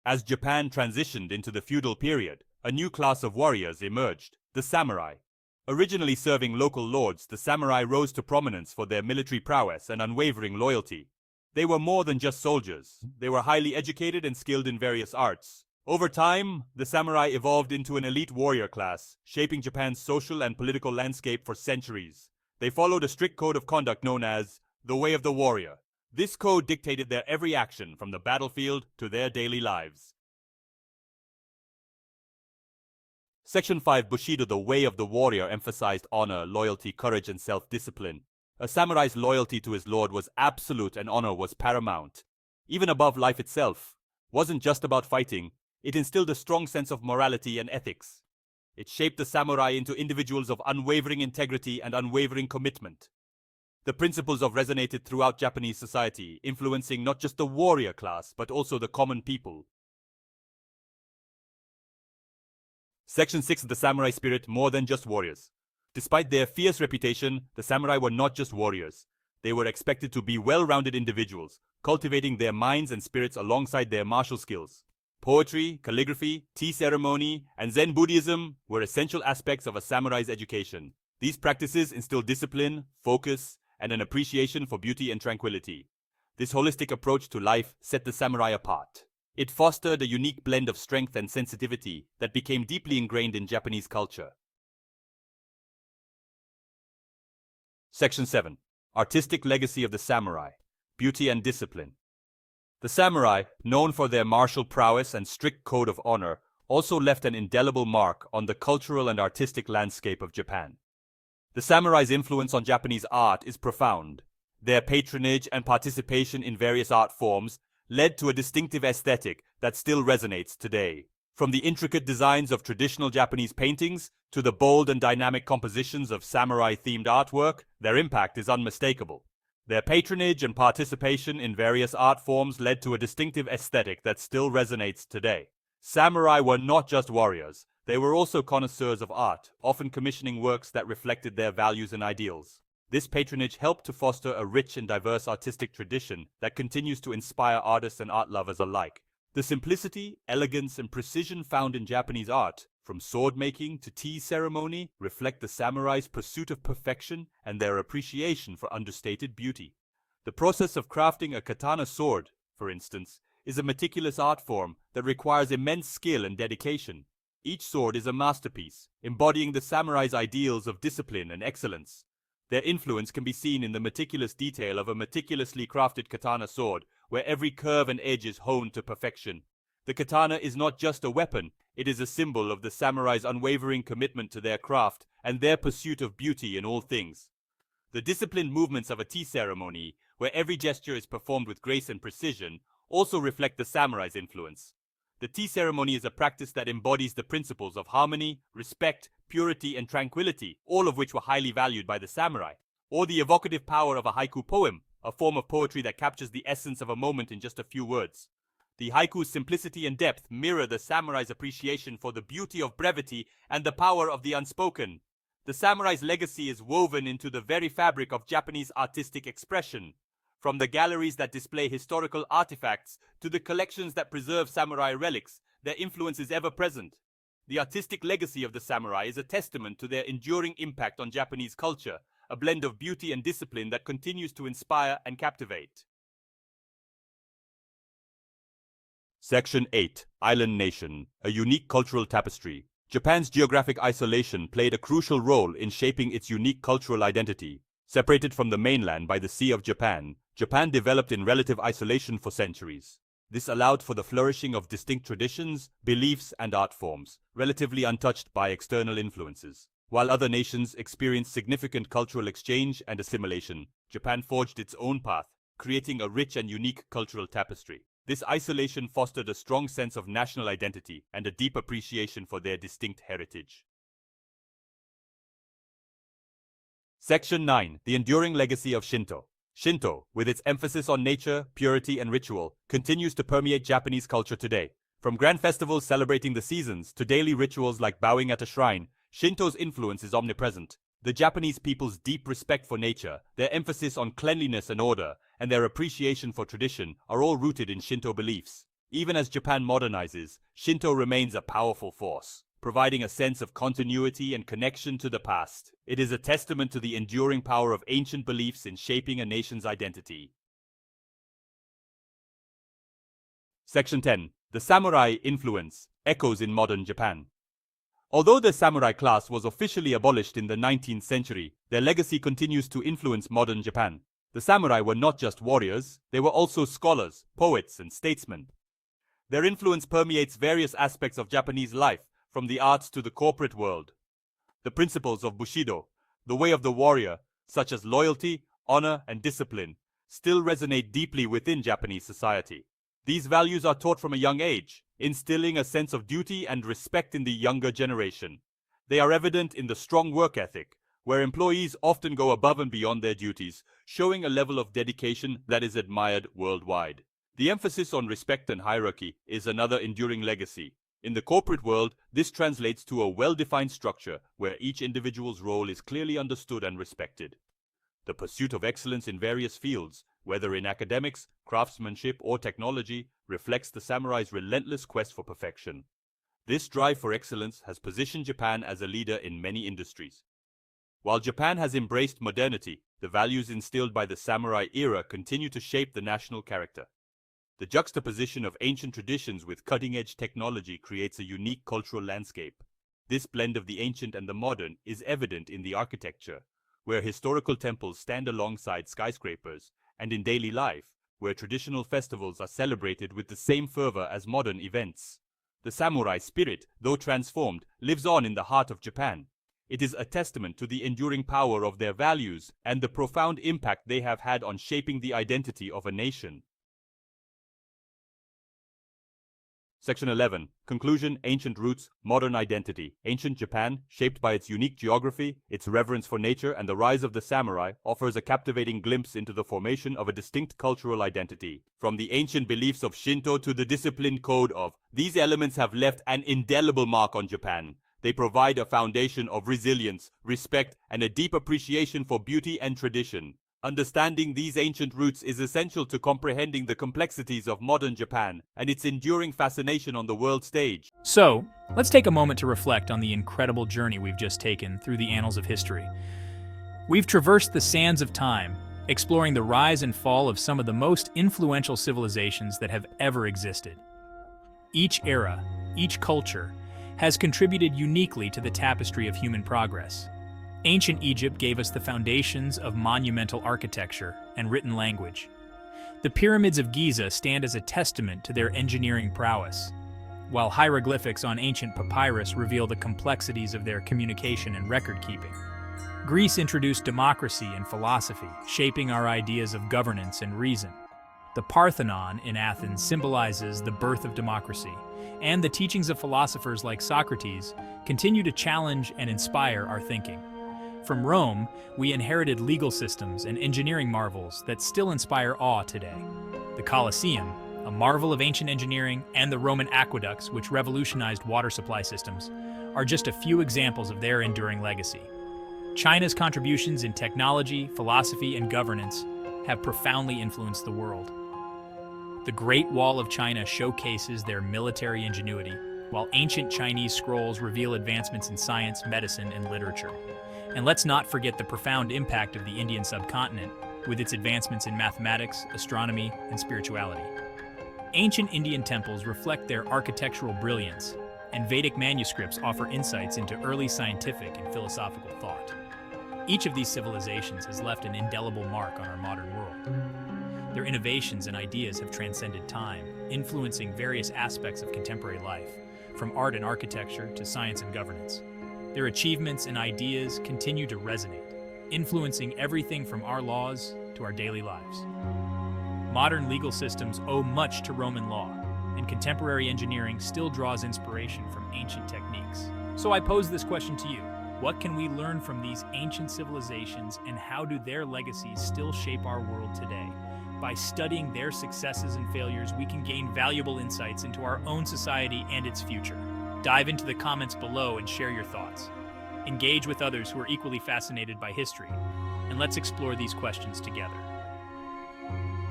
As Japan transitioned into the feudal period, a new class of warriors emerged, the samurai. Originally serving local lords, the samurai rose to prominence for their military prowess and unwavering loyalty. They were more than just soldiers. They were highly educated and skilled in various arts. Over time, the samurai evolved into an elite warrior class, shaping Japan's social and political landscape for centuries. They followed a strict code of conduct known as the way of the warrior. This code dictated their every action from the battlefield to their daily lives. Section 5 Bushido, the way of the warrior, emphasized honor, loyalty, courage, and self-discipline. A samurai's loyalty to his lord was absolute and honor was paramount. Even above life itself, wasn't just about fighting, it instilled a strong sense of morality and ethics. It shaped the samurai into individuals of unwavering integrity and unwavering commitment. The principles of resonated throughout Japanese society, influencing not just the warrior class, but also the common people. Section 6 The samurai spirit, more than just warriors. Despite their fierce reputation, the samurai were not just warriors. They were expected to be well-rounded individuals, cultivating their minds and spirits alongside their martial skills. Poetry, calligraphy, tea ceremony, and Zen Buddhism were essential aspects of a samurai's education. These practices instilled discipline, focus, and an appreciation for beauty and tranquility. This holistic approach to life set the samurai apart. It fostered a unique blend of strength and sensitivity that became deeply ingrained in Japanese culture. Section 7. Artistic legacy of the samurai, beauty and discipline. The samurai, known for their martial prowess and strict code of honor, also left an indelible mark on the cultural and artistic landscape of Japan. The samurai's influence on Japanese art is profound. Their patronage and participation in various art forms led to a distinctive aesthetic that still resonates today. From the intricate designs of traditional Japanese paintings to the bold and dynamic compositions of samurai-themed artwork, their impact is unmistakable. Their patronage and participation in various art forms led to a distinctive aesthetic that still resonates today. Samurai were not just warriors, they were also connoisseurs of art, often commissioning works that reflected their values and ideals. This patronage helped to foster a rich and diverse artistic tradition that continues to inspire artists and art lovers alike. The simplicity, elegance, and precision found in Japanese art, from sword making to tea ceremony, reflect the samurai's pursuit of perfection and their appreciation for understated beauty. The process of crafting a katana sword, for instance, is a meticulous art form that requires immense skill and dedication. Each sword is a masterpiece, embodying the samurai's ideals of discipline and excellence. Their influence can be seen in the meticulous detail of a meticulously crafted katana sword, where every curve and edge is honed to perfection. The katana is not just a weapon, it is a symbol of the samurai's unwavering commitment to their craft and their pursuit of beauty in all things. The disciplined movements of a tea ceremony, where every gesture is performed with grace and precision, also reflect the samurai's influence. The tea ceremony is a practice that embodies the principles of harmony, respect, purity, and tranquility, all of which were highly valued by the samurai. Or the evocative power of a haiku poem, a form of poetry that captures the essence of a moment in just a few words. The haiku's simplicity and depth mirror the samurai's appreciation for the beauty of brevity and the power of the unspoken. The samurai's legacy is woven into the very fabric of Japanese artistic expression. From the galleries that display historical artifacts to the collections that preserve samurai relics, their influence is ever present. The artistic legacy of the samurai is a testament to their enduring impact on Japanese culture, a blend of beauty and discipline that continues to inspire and captivate. Section 8. Island Nation, a unique cultural tapestry. Japan's geographic isolation played a crucial role in shaping its unique cultural identity. Separated from the mainland by the Sea of Japan, Japan developed in relative isolation for centuries. This allowed for the flourishing of distinct traditions, beliefs, and art forms, relatively untouched by external influences. While other nations experienced significant cultural exchange and assimilation, Japan forged its own path, creating a rich and unique cultural tapestry. This isolation fostered a strong sense of national identity and a deep appreciation for their distinct heritage. Section 9. The enduring legacy of Shinto. Shinto, with its emphasis on nature, purity, and ritual, continues to permeate Japanese culture today. From grand festivals celebrating the seasons to daily rituals like bowing at a shrine, Shinto's influence is omnipresent. The Japanese people's deep respect for nature, their emphasis on cleanliness and order, and their appreciation for tradition are all rooted in Shinto beliefs. Even as Japan modernizes, Shinto remains a powerful force, providing a sense of continuity and connection to the past. It is a testament to the enduring power of ancient beliefs in shaping a nation's identity. Section 10. The samurai influence echoes in modern Japan. Although the samurai class was officially abolished in the 19th century, their legacy continues to influence modern Japan. The samurai were not just warriors, they were also scholars, poets, and statesmen. Their influence permeates various aspects of Japanese life, from the arts to the corporate world. The principles of Bushido, the way of the warrior, such as loyalty, honor, and discipline, still resonate deeply within Japanese society. These values are taught from a young age, instilling a sense of duty and respect in the younger generation. They are evident in the strong work ethic, where employees often go above and beyond their duties, showing a level of dedication that is admired worldwide. The emphasis on respect and hierarchy is another enduring legacy. In the corporate world, this translates to a well-defined structure where each individual's role is clearly understood and respected. The pursuit of excellence in various fields, whether in academics, craftsmanship, or technology, reflects the samurai's relentless quest for perfection. This drive for excellence has positioned Japan as a leader in many industries. While Japan has embraced modernity, the values instilled by the samurai era continue to shape the national character. The juxtaposition of ancient traditions with cutting-edge technology creates a unique cultural landscape. This blend of the ancient and the modern is evident in the architecture, where historical temples stand alongside skyscrapers, and in daily life, where traditional festivals are celebrated with the same fervor as modern events. The samurai spirit, though transformed, lives on in the heart of Japan. It is a testament to the enduring power of their values and the profound impact they have had on shaping the identity of a nation. Section 11. Conclusion, Ancient Roots, Modern Identity. Ancient Japan, shaped by its unique geography, its reverence for nature, and the rise of the samurai, offers a captivating glimpse into the formation of a distinct cultural identity. From the ancient beliefs of Shinto to the disciplined code of, these elements have left an indelible mark on Japan. They provide a foundation of resilience, respect, and a deep appreciation for beauty and tradition. Understanding these ancient roots is essential to comprehending the complexities of modern Japan and its enduring fascination on the world stage. So, let's take a moment to reflect on the incredible journey we've just taken through the annals of history. We've traversed the sands of time, exploring the rise and fall of some of the most influential civilizations that have ever existed. Each era, each culture, has contributed uniquely to the tapestry of human progress. Ancient Egypt gave us the foundations of monumental architecture and written language. The pyramids of Giza stand as a testament to their engineering prowess, while hieroglyphics on ancient papyrus reveal the complexities of their communication and record-keeping. Greece introduced democracy and philosophy, shaping our ideas of governance and reason. The Parthenon in Athens symbolizes the birth of democracy, and the teachings of philosophers like Socrates continue to challenge and inspire our thinking. From Rome, we inherited legal systems and engineering marvels that still inspire awe today. The Colosseum, a marvel of ancient engineering, and the Roman aqueducts, which revolutionized water supply systems, are just a few examples of their enduring legacy. China's contributions in technology, philosophy, and governance have profoundly influenced the world. The Great Wall of China showcases their military ingenuity, while ancient Chinese scrolls reveal advancements in science, medicine, and literature. And let's not forget the profound impact of the Indian subcontinent, with its advancements in mathematics, astronomy, and spirituality. Ancient Indian temples reflect their architectural brilliance, and Vedic manuscripts offer insights into early scientific and philosophical thought. Each of these civilizations has left an indelible mark on our modern world. Their innovations and ideas have transcended time, influencing various aspects of contemporary life, from art and architecture to science and governance. Their achievements and ideas continue to resonate, influencing everything from our laws to our daily lives. Modern legal systems owe much to Roman law, and contemporary engineering still draws inspiration from ancient techniques. So I pose this question to you. What can we learn from these ancient civilizations, and how do their legacies still shape our world today? By studying their successes and failures, we can gain valuable insights into our own society and its future. Dive into the comments below and share your thoughts. Engage with others who are equally fascinated by history, and let's explore these questions together.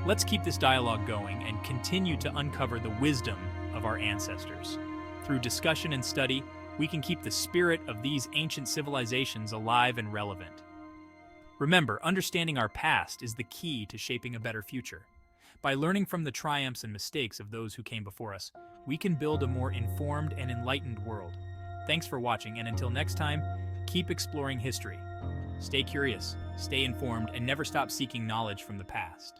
Let's keep this dialogue going and continue to uncover the wisdom of our ancestors. Through discussion and study, we can keep the spirit of these ancient civilizations alive and relevant. Remember, understanding our past is the key to shaping a better future. By learning from the triumphs and mistakes of those who came before us, we can build a more informed and enlightened world. Thanks for watching, and until next time, keep exploring history. Stay curious, stay informed, and never stop seeking knowledge from the past.